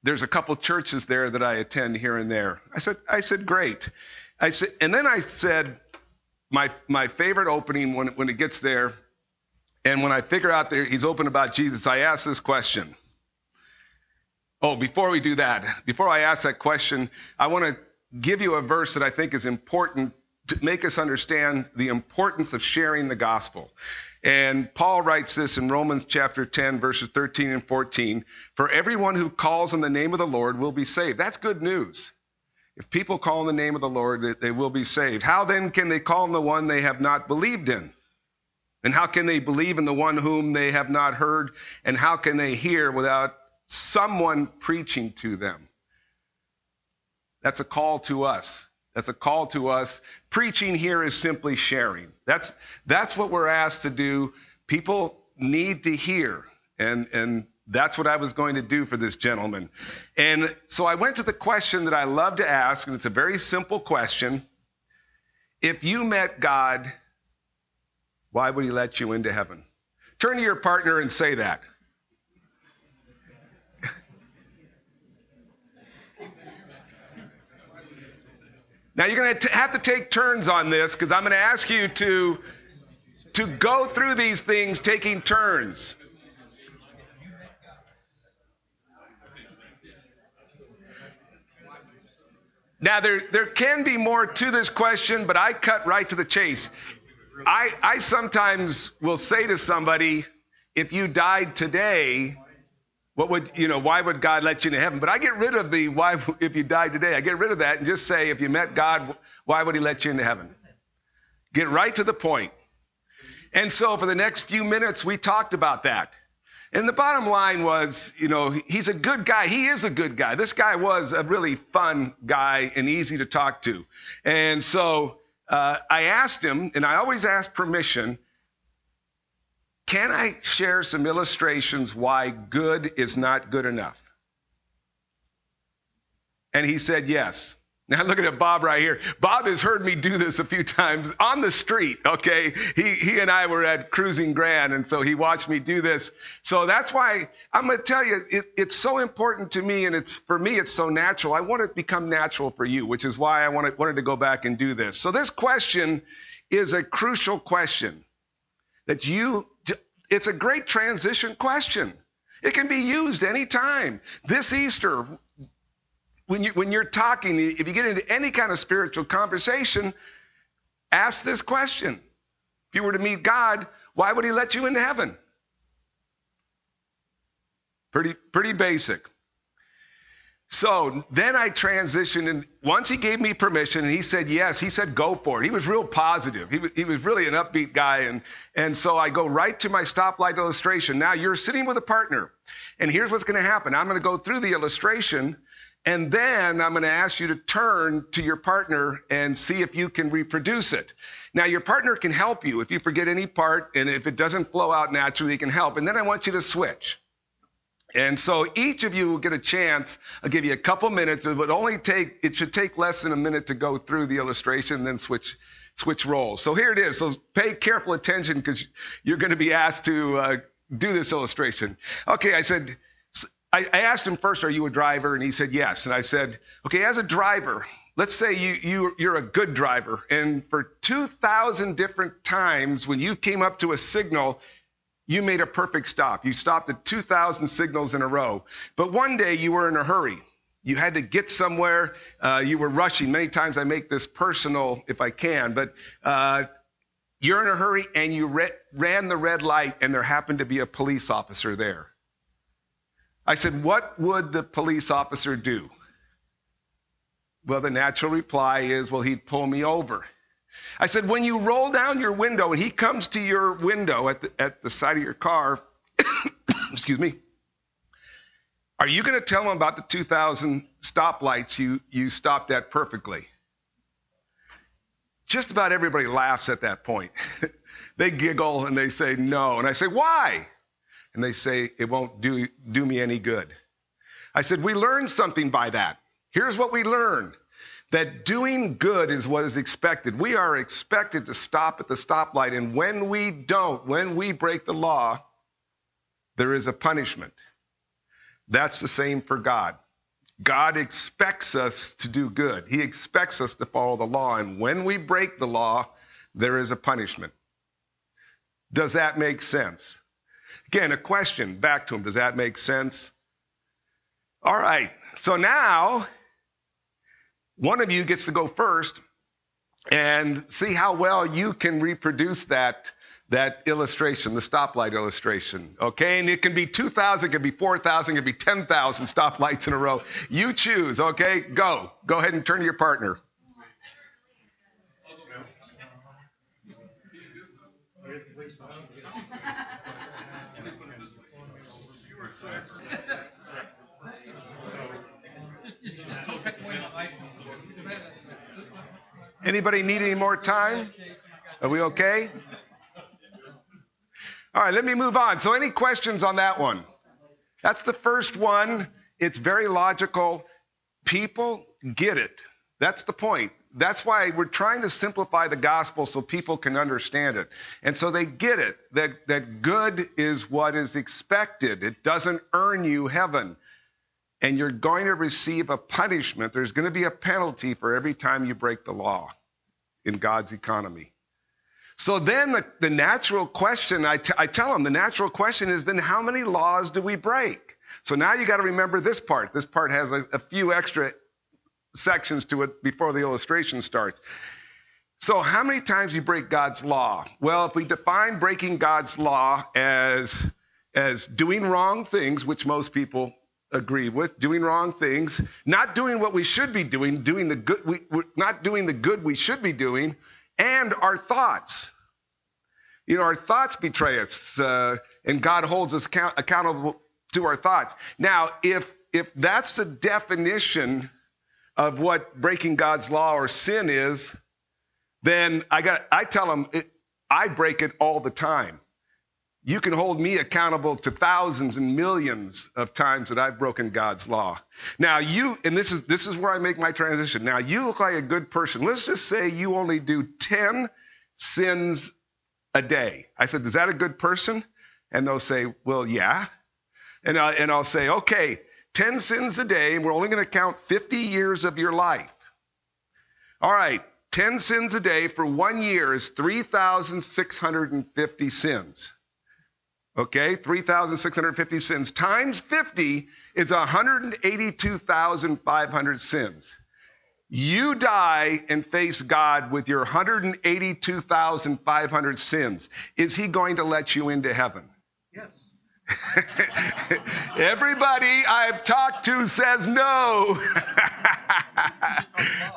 there's a couple churches there that I attend here and there. I said, great. And then I said, my favorite opening when it gets there, and when I figure out that he's open about Jesus, I ask this question. Oh, before we do that, before I ask that question, I want to give you a verse that I think is important to make us understand the importance of sharing the gospel. And Paul writes this in Romans chapter 10, verses 13 and 14. For everyone who calls on the name of the Lord will be saved. That's good news. If people call on the name of the Lord, they will be saved. How then can they call on the one they have not believed in? And how can they believe in the one whom they have not heard? And how can they hear without someone preaching to them? That's a call to us. That's a call to us. Preaching here is simply sharing. That's what we're asked to do. People need to hear. And that's what I was going to do for this gentleman. And so I went to the question that I love to ask, and it's a very simple question. If you met God, why would he let you into heaven? Turn to your partner and say that. Now, you're going to have to take turns on this, because I'm going to ask you to go through these things taking turns. Now, there can be more to this question, but I cut right to the chase. I sometimes will say to somebody, if you died today, why would God let you into heaven? But I get rid of the why if you died today. I get rid of that and just say, if you met God, why would he let you into heaven? Get right to the point. And so for the next few minutes, we talked about that. And the bottom line was, he's a good guy. He is a good guy. This guy was a really fun guy and easy to talk to. And so I asked him, and I always ask permission, can I share some illustrations why good is not good enough? And he said yes. Now looking at Bob right here. Bob has heard me do this a few times on the street, okay? He and I were at Cruising Grand, and so he watched me do this. So that's why I'm going to tell you, it's so important to me, and for me, it's so natural. I want it to become natural for you, which is why I wanted to go back and do this. So this question is a crucial question it's a great transition question. It can be used anytime. This Easter, when you're talking, if you get into any kind of spiritual conversation, ask this question. If you were to meet God, why would he let you into heaven? Pretty basic. So then I transitioned, and once he gave me permission, and he said yes, he said go for it. He was real positive. He was really an upbeat guy, and so I go right to my stoplight illustration. Now you're sitting with a partner, and here's what's going to happen. I'm going to go through the illustration, and then I'm going to ask you to turn to your partner and see if you can reproduce it. Now, your partner can help you if you forget any part, and if it doesn't flow out naturally, he can help. And then I want you to switch. And so each of you will get a chance. I'll give you a couple minutes. It should take less than a minute to go through the illustration and then switch roles. So here it is. So pay careful attention because you're going to be asked to do this illustration. Okay, I asked him first, are you a driver? And he said yes. And I said, okay, as a driver, let's say you're a good driver. And for 2,000 different times when you came up to a signal, you made a perfect stop. You stopped at 2,000 signals in a row. But one day you were in a hurry. You had to get somewhere. You were rushing. Many times I make this personal if I can. But you're in a hurry and you ran the red light and there happened to be a police officer there. I said, what would the police officer do? Well, the natural reply is, well, he'd pull me over. I said, when you roll down your window and he comes to your window at the side of your car, excuse me, are you going to tell him about the 2,000 stoplights you stopped at perfectly? Just about everybody laughs at that point. They giggle and they say no. And I say, why? And they say, it won't do me any good. I said, we learned something by that. Here's what we learned. That doing good is what is expected. We are expected to stop at the stoplight. And when we don't, when we break the law, there is a punishment. That's the same for God. God expects us to do good. He expects us to follow the law. And when we break the law, there is a punishment. Does that make sense? Again, a question back to him. Does that make sense? All right. So now, one of you gets to go first and see how well you can reproduce that illustration, the stoplight illustration, okay? And it can be 2,000, it can be 4,000, it can be 10,000 stoplights in a row. You choose, okay? Go ahead and turn to your partner. Anybody need any more time? Are we okay? All right, let me move on. So any questions on that one? That's the first one. It's very logical. People get it. That's the point. That's why we're trying to simplify the gospel so people can understand it. And so they get it, that good is what is expected. It doesn't earn you heaven. And you're going to receive a punishment. There's going to be a penalty for every time you break the law in God's economy. So then the natural question, I tell them, the natural question is then how many laws do we break? So now you got to remember this part. This part has a few extra sections to it before the illustration starts. So how many times you break God's law? Well, if we define breaking God's law as as doing wrong things, which most people agree with, doing wrong things, not doing what we should be doing, doing the good, we're not doing the good we should be doing, and our thoughts. You know, our thoughts betray us, and God holds us accountable to our thoughts. Now, if that's the definition of what breaking God's law or sin is, then I tell them I break it all the time. You can hold me accountable to thousands and millions of times that I've broken God's law. Now and this is where I make my transition. Now you look like a good person. Let's just say you only do 10 sins a day. I said, is that a good person? And they'll say, well, yeah. And I'll say, okay, 10 sins a day, and we're only going to count 50 years of your life. All right, 10 sins a day for 1 year is 3,650 sins. Okay, 3,650 sins times 50 is 182,500 sins. You die and face God with your 182,500 sins. Is he going to let you into heaven? Yes. Everybody I've talked to says no.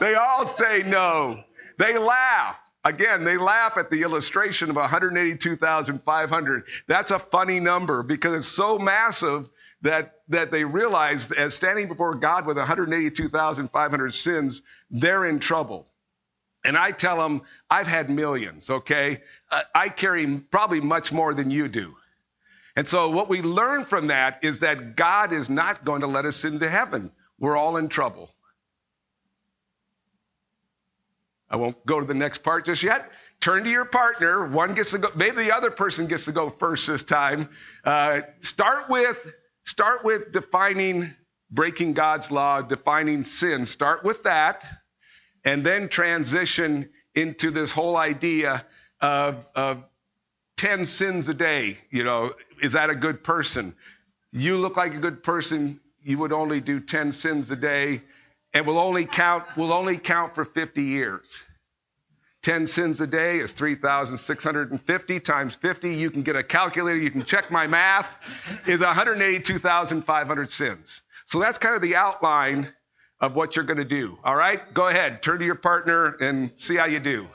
They all say no. They laugh. Again, they laugh at the illustration of 182,500. That's a funny number because it's so massive that they realize as standing before God with 182,500 sins, they're in trouble. And I tell them, I've had millions, okay? I carry probably much more than you do. And so what we learn from that is that God is not going to let us into heaven. We're all in trouble. I won't go to the next part just yet. Turn to your partner. One gets to go. Maybe the other person gets to go first this time. Start with defining breaking God's law, defining sin. Start with that, and then transition into this whole idea of 10 sins a day. You know, is that a good person? You look like a good person. You would only do 10 sins a day. And we'll only count for 50 years. 10 sins a day is 3,650 times 50. You can get a calculator. You can check my math. Is 182,500 sins. So that's kind of the outline of what you're going to do. All right? Go ahead. Turn to your partner and see how you do.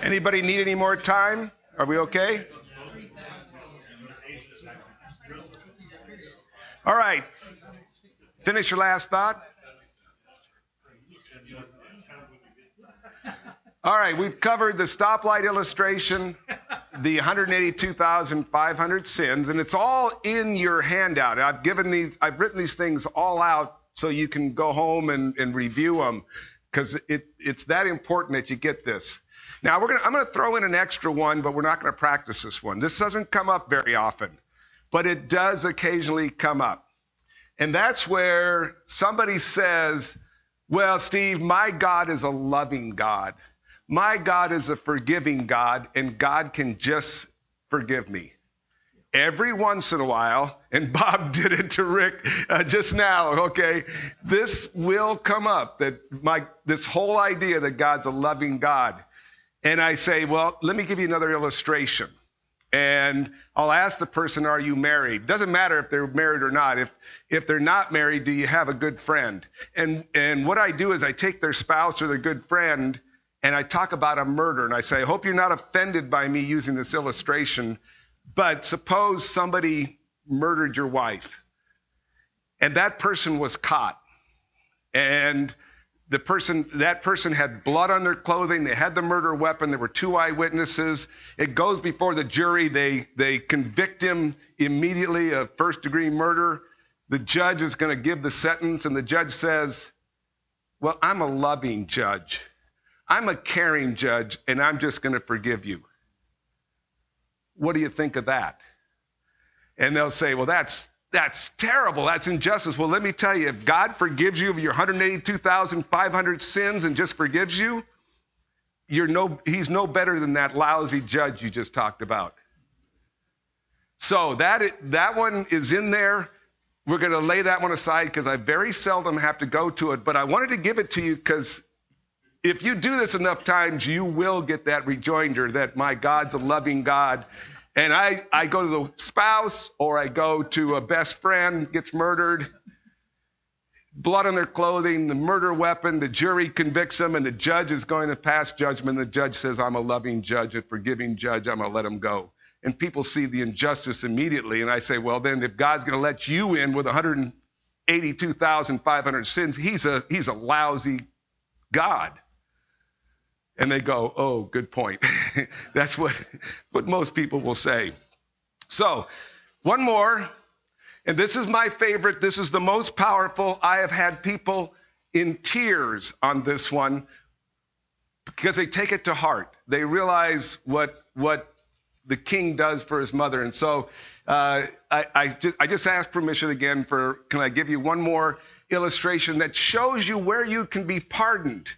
Anybody need any more time? Are we okay? All right. Finish your last thought. All right, we've covered the stoplight illustration, the 182,500 sins, and it's all in your handout. I've written these things all out so you can go home and review them because it's that important that you get this. Now, I'm going to throw in an extra one, but we're not going to practice this one. This doesn't come up very often, but it does occasionally come up. And that's where somebody says, well, Steve, my God is a loving God. My God is a forgiving God, and God can just forgive me. Every once in a while, and Bob did it to Rick just now, okay, this will come up, this whole idea that God's a loving God. And I say, well, let me give you another illustration. And I'll ask the person, are you married? Doesn't matter if they're married or not. If they're not married, do you have a good friend? And what I do is I take their spouse or their good friend and I talk about a murder. And I say, I hope you're not offended by me using this illustration, but suppose somebody murdered your wife and that person was caught. And that person had blood on their clothing. They had the murder weapon. There were 2 eyewitnesses. It goes before the jury. They convict him immediately of first-degree murder. The judge is going to give the sentence, and the judge says, well, I'm a loving judge. I'm a caring judge, and I'm just going to forgive you. What do you think of that? And they'll say, well, that's terrible. That's injustice. Well, let me tell you, if God forgives you of your 182,500 sins and just forgives you, he's no better than that lousy judge you just talked about. So that one is in there. We're going to lay that one aside because I very seldom have to go to it. But I wanted to give it to you because if you do this enough times, you will get that rejoinder that my God's a loving God. And I go to the spouse, or I go to a best friend gets murdered, blood on their clothing, the murder weapon, the jury convicts them, and the judge is going to pass judgment. The judge says, I'm a loving judge, a forgiving judge, I'm going to let them go. And people see the injustice immediately. And I say, well, then if God's going to let you in with 182,500 sins, he's a lousy God. And they go, oh, good point. That's what most people will say. So one more, and this is my favorite. This is the most powerful. I have had people in tears on this one because they take it to heart. They realize what the king does for his mother. And so I just asked permission again can I give you one more illustration that shows you where you can be pardoned?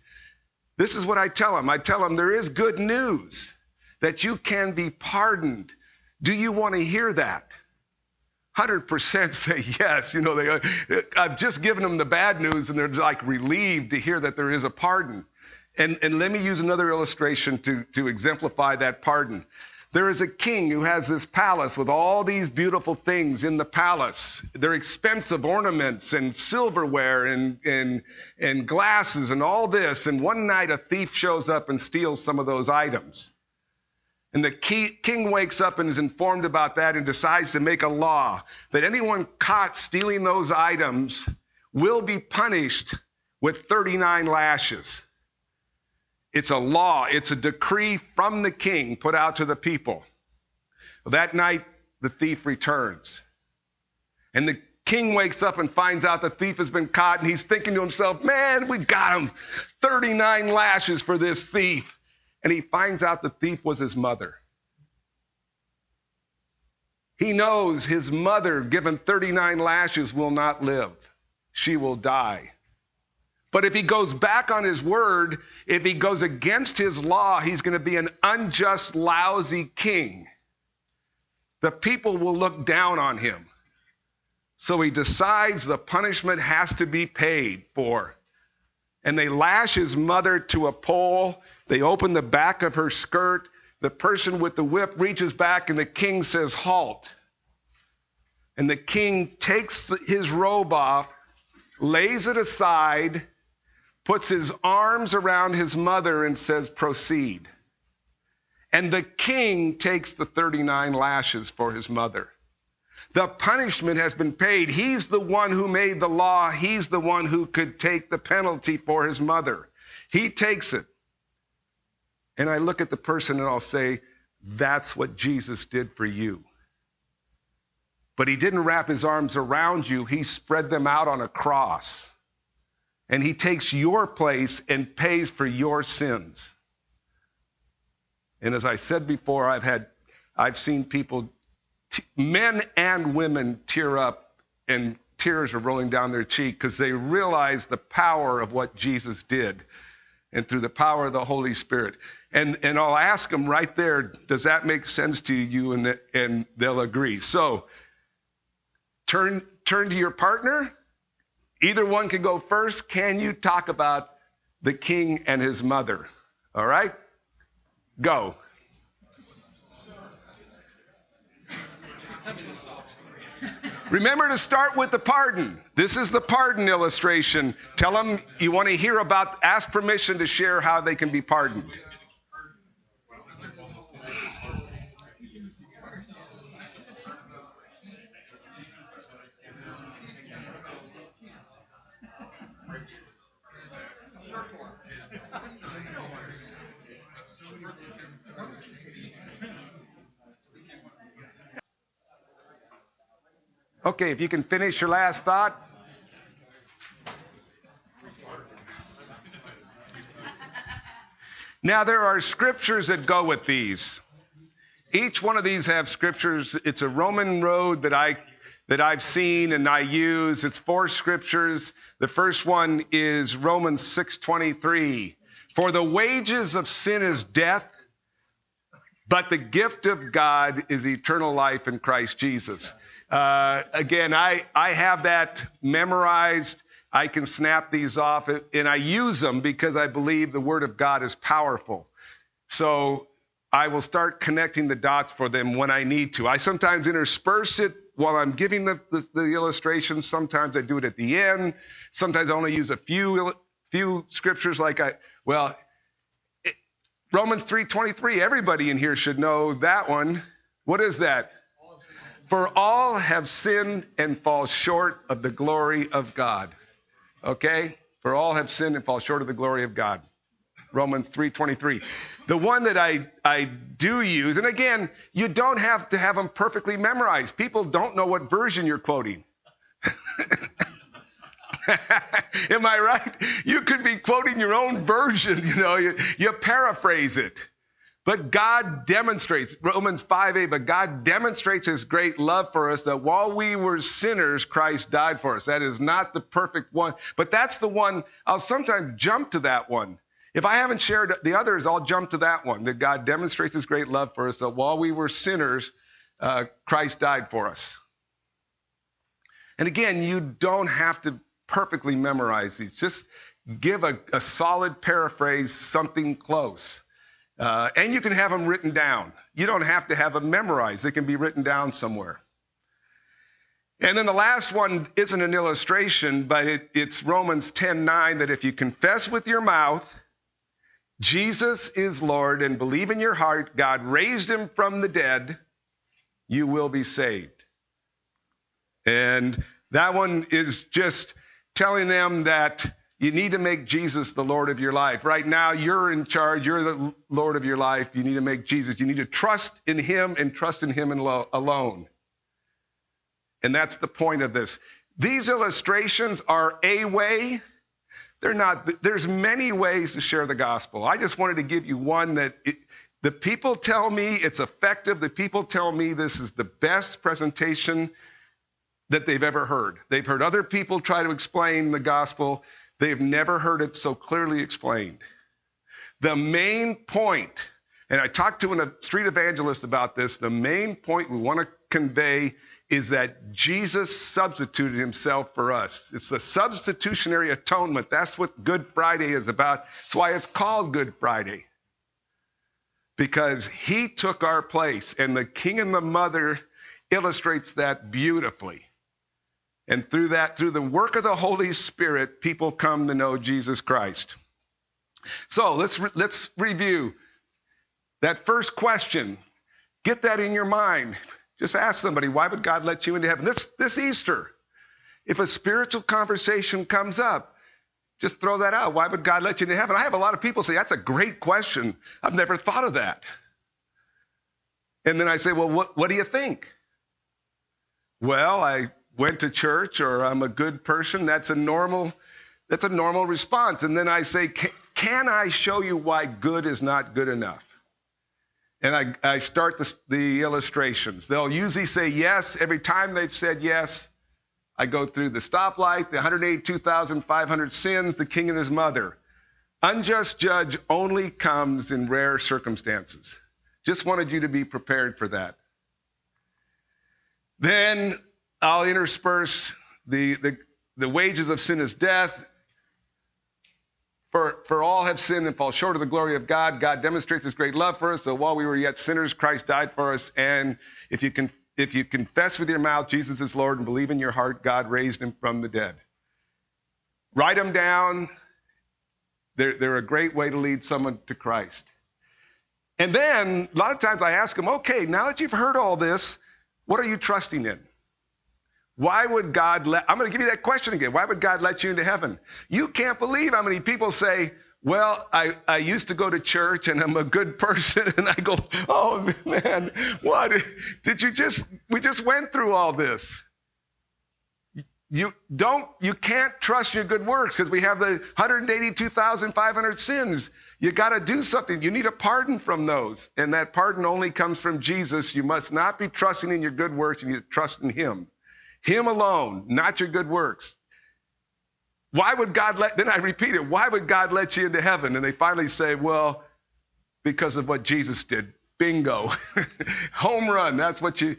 This is what I tell them. I tell them there is good news that you can be pardoned. Do you want to hear that? 100% say yes. You know, I've just given them the bad news, and they're like relieved to hear that there is a pardon. And let me use another illustration to exemplify that pardon. There is a king who has this palace with all these beautiful things in the palace. They're expensive ornaments and silverware and glasses and all this. And one night a thief shows up and steals some of those items. And the king wakes up and is informed about that and decides to make a law that anyone caught stealing those items will be punished with 39 lashes. It's a law. It's a decree from the king put out to the people. That night, the thief returns. And the king wakes up and finds out the thief has been caught, and he's thinking to himself, man, we got him. 39 lashes for this thief. And he finds out the thief was his mother. He knows his mother, given 39 lashes, will not live. She will die. But if he goes back on his word, if he goes against his law, he's going to be an unjust, lousy king. The people will look down on him. So he decides the punishment has to be paid for. And they lash his mother to a pole. They open the back of her skirt. The person with the whip reaches back, and the king says, halt. And the king takes his robe off, lays it aside, puts his arms around his mother and says, proceed. And the king takes the 39 lashes for his mother. The punishment has been paid. He's the one who made the law. He's the one who could take the penalty for his mother. He takes it. And I look at the person and I'll say, that's what Jesus did for you. But he didn't wrap his arms around you. He spread them out on a cross. And he takes your place and pays for your sins. And as I said before, I've seen people, men and women, tear up, and tears are rolling down their cheek because they realize the power of what Jesus did, and through the power of the Holy Spirit. And I'll ask them right there, does that make sense to you? And they'll agree. So turn to your partner. Either one can go first. Can you talk about the king and his mother? All right? Go. Remember to start with the pardon. This is the pardon illustration. Tell them you want to hear about, ask permission to share how they can be pardoned. Okay, if you can finish your last thought. Now, there are scriptures that go with these. Each one of these have scriptures. It's a Roman road that I've seen and I use. It's 4 scriptures. The first one is Romans 6:23. For the wages of sin is death, But the gift of God is eternal life in Christ Jesus. Again, I have that memorized. I can snap these off, and I use them because I believe the Word of God is powerful. So I will start connecting the dots for them when I need to. I sometimes intersperse it while I'm giving the illustrations. Sometimes I do it at the end. Sometimes I only use a few scriptures Romans 3:23, everybody in here should know that one. What is that? For all have sinned and fall short of the glory of God. Okay? For all have sinned and fall short of the glory of God. Romans 3:23. The one that I do use, and again, you don't have to have them perfectly memorized. People don't know what version you're quoting. Am I right? You could be quoting your own version, you paraphrase it. But God demonstrates, Romans 5:8, but God demonstrates his great love for us that while we were sinners, Christ died for us. That is not the perfect one, but that's the one. I'll sometimes jump to that one. If I haven't shared the others, I'll jump to that one, that God demonstrates his great love for us, that while we were sinners, Christ died for us. And again, you don't have to perfectly memorize these. Just give a solid paraphrase, something close. And you can have them written down. You don't have to have them memorized. They can be written down somewhere. And then the last one isn't an illustration, but it's Romans 10:9, that if you confess with your mouth Jesus is Lord and believe in your heart God raised him from the dead, you will be saved. And that one is just telling them that you need to make Jesus the Lord of your life. Right now, you're in charge. You're the Lord of your life. You need to make Jesus. You need to trust in him and trust in him alone. And that's the point of this. These illustrations are a way. They're not. There's many ways to share the gospel. I just wanted to give you one that the people tell me it's effective. The people tell me this is the best presentation that they've ever heard. They've heard other people try to explain the gospel. They've never heard it so clearly explained. The main point, and I talked to a street evangelist about this, the main point we want to convey is that Jesus substituted himself for us. It's the substitutionary atonement. That's what Good Friday is about. That's why it's called Good Friday. Because he took our place, and the King and the Mother illustrates that beautifully. And through the work of the Holy Spirit, people come to know Jesus Christ. So let's review that first question. Get that in your mind. Just ask somebody, why would God let you into heaven? This Easter, if a spiritual conversation comes up, just throw that out. Why would God let you into heaven? I have a lot of people say, that's a great question. I've never thought of that. And then I say, well, what do you think? Well, I went to church, or I'm a good person. That's a normal response. And then I say, can I show you why good is not good enough? And I start the illustrations. They'll usually say yes. Every time they've said yes, I go through the stoplight, the 182,500 sins, the King and his mother. Unjust judge only comes in rare circumstances. Just wanted you to be prepared for that. Then I'll intersperse the wages of sin is death. For all have sinned and fall short of the glory of God. God demonstrates his great love for us. So while we were yet sinners, Christ died for us. And if you confess with your mouth Jesus is Lord and believe in your heart, God raised him from the dead. Write them down. They're a great way to lead someone to Christ. And then a lot of times I ask them, okay, now that you've heard all this, what are you trusting in? Why would God I'm going to give you that question again. Why would God let you into heaven? You can't believe how many people say, well, I used to go to church and I'm a good person. And I go, oh man, what? We just went through all this. You can't trust your good works because we have the 182,500 sins. You got to do something. You need a pardon from those. And that pardon only comes from Jesus. You must not be trusting in your good works. You need to trust in him. Him alone, not your good works. Why would God then I repeat it, why would God let you into heaven? And they finally say, well, because of what Jesus did Bingo. Home run. That's what you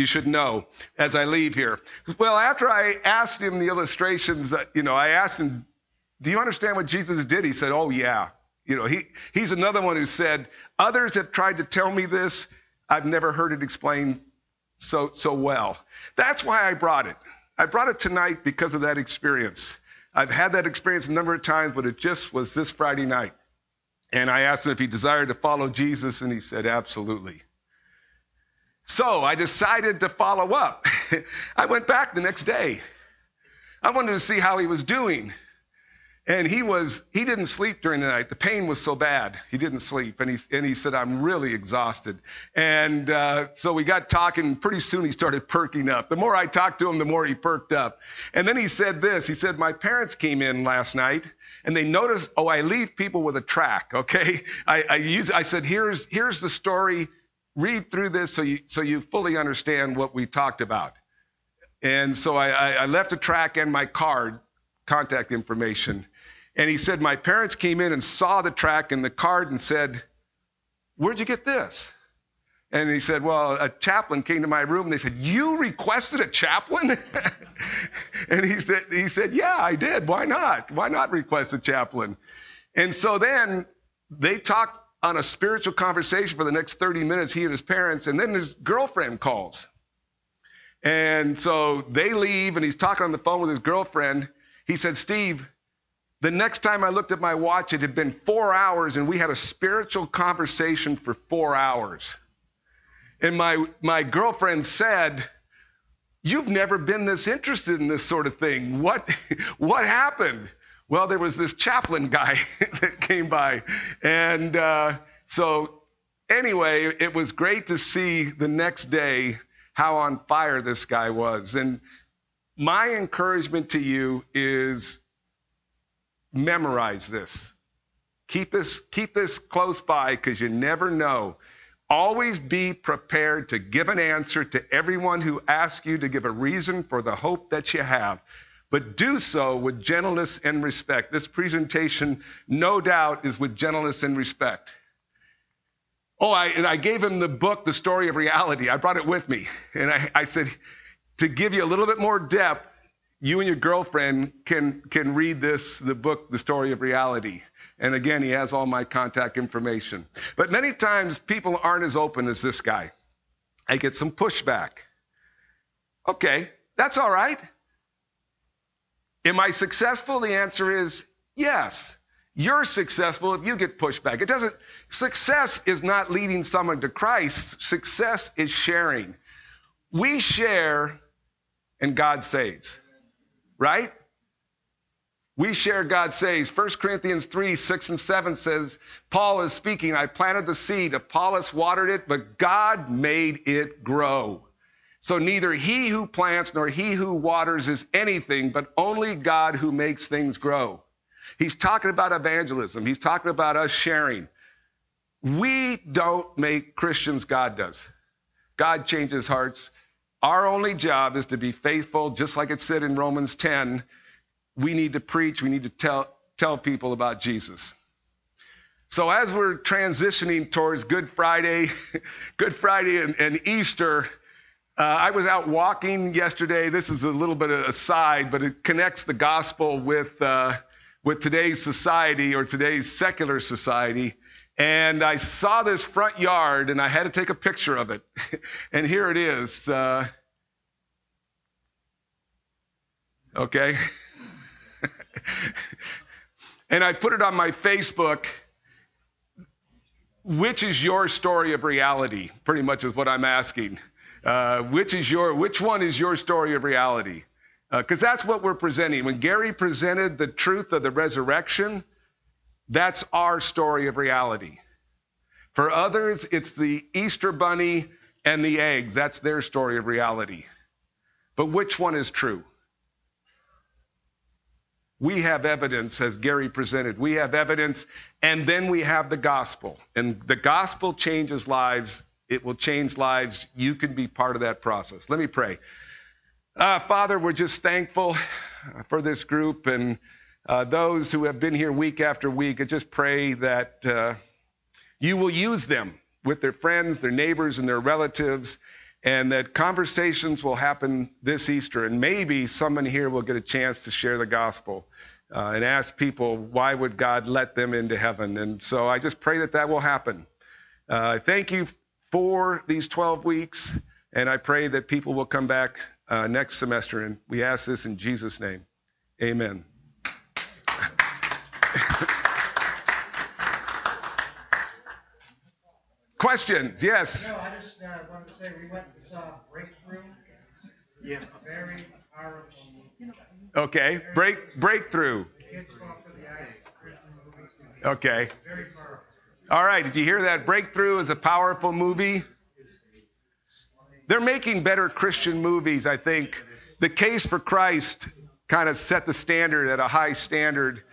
should know as I leave here. Well, after I asked him the illustrations, I asked him, do you understand what Jesus did? He said, oh, yeah. He's another one who said, others have tried to tell me this. I've never heard it explained so well. That's why I brought it. I brought it tonight because of that experience. I've had that experience a number of times, but it just was this Friday night. And I asked him if he desired to follow Jesus, and he said, absolutely. So I decided to follow up. I went back the next day. I wanted to see how he was doing. And he didn't sleep during the night. The pain was so bad. He didn't sleep. And he said, I'm really exhausted. And so we got talking. Pretty soon he started perking up. The more I talked to him, the more he perked up. And then he said this. He said, my parents came in last night and they noticed, I leave people with a track, okay? I said, here's the story. Read through this so you fully understand what we talked about. And so I left a track and my card, contact information. And he said, my parents came in and saw the track and the card and said, where'd you get this? And he said, well, a chaplain came to my room and they said, you requested a chaplain? And he said, yeah, I did. Why not? Why not request a chaplain? And so then they talked on a spiritual conversation for the next 30 minutes, he and his parents, and then his girlfriend calls. And so they leave and he's talking on the phone with his girlfriend. He said, Steve, the next time I looked at my watch, it had been 4 hours, and we had a spiritual conversation for 4 hours. And my girlfriend said, you've never been this interested in this sort of thing. What happened? Well, there was this chaplain guy that came by. And so anyway, it was great to see the next day how on fire this guy was. And my encouragement to you is memorize this. Keep this close by because you never know. Always be prepared to give an answer to everyone who asks you to give a reason for the hope that you have. But do so with gentleness and respect. This presentation, no doubt, is with gentleness and respect. I gave him the book, The Story of Reality. I brought it with me. And I said, to give you a little bit more depth, you and your girlfriend can read the book, The Story of Reality. And again, he has all my contact information. But many times people aren't as open as this guy. I get some pushback. Okay, that's all right. Am I successful? The answer is yes. You're successful if you get pushback. Success is not leading someone to Christ. Success is sharing. We share and God saves. Right? We share, God saves. 1 Corinthians 3, 6 and 7 says, Paul is speaking, I planted the seed, Apollos watered it, but God made it grow. So neither he who plants nor he who waters is anything, but only God who makes things grow. He's talking about evangelism. He's talking about us sharing. We don't make Christians, God does. God changes hearts. Our only job is to be faithful, just like it said in Romans 10. We need to preach. We need to tell people about Jesus. So as we're transitioning towards Good Friday and Easter, I was out walking yesterday. This is a little bit of a side, but it connects the gospel with today's society or today's secular society. And I saw this front yard, and I had to take a picture of it. And here it is. Okay. And I put it on my Facebook. Which is your story of reality? Pretty much is what I'm asking. Which one is your story of reality? Because that's what we're presenting. When Gary presented the truth of the resurrection, that's our story of reality. For others, it's the Easter bunny and the eggs. That's their story of reality. But which one is true? We have evidence, as Gary presented. We have evidence, and then we have the gospel. And the gospel changes lives. It will change lives. You can be part of that process. Let me pray. Father, we're just thankful for this group, and those who have been here week after week. I just pray that you will use them with their friends, their neighbors, and their relatives, and that conversations will happen this Easter, and maybe someone here will get a chance to share the gospel and ask people, why would God let them into heaven? And so I just pray that that will happen. Thank you for these 12 weeks, and I pray that people will come back next semester, and we ask this in Jesus' name. Amen. Questions? Yes. No, I just wanted to say we went and saw Breakthrough. Yeah. Very powerful. Okay. Breakthrough. The kids fall for the eyes. Okay. Very powerful. All right. Did you hear that? Breakthrough is a powerful movie. They're making better Christian movies, I think. The Case for Christ kind of set the standard at a high standard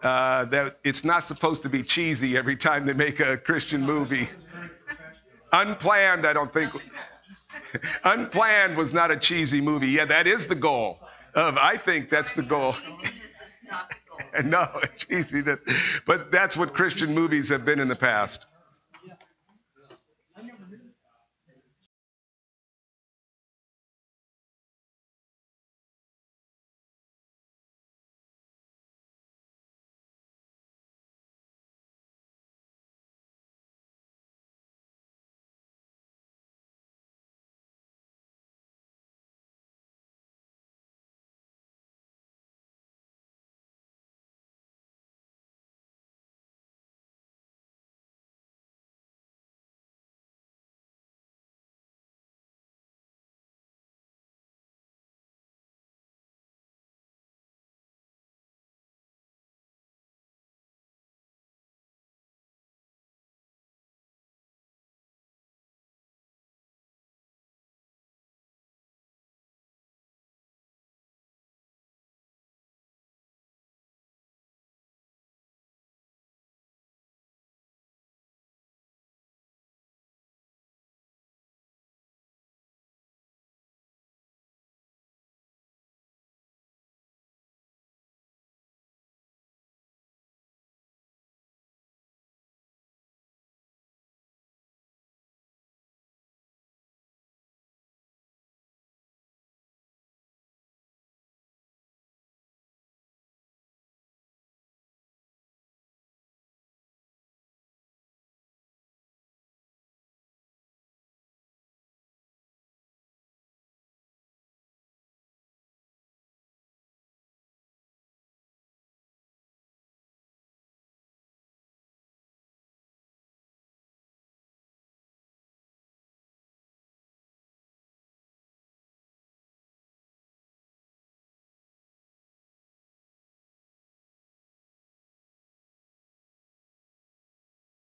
that it's not supposed to be cheesy every time they make a Christian movie. Unplanned, I don't think. Unplanned was not a cheesy movie. Yeah, that is the goal. I think that's the goal. No, cheesy. But that's what Christian movies have been in the past.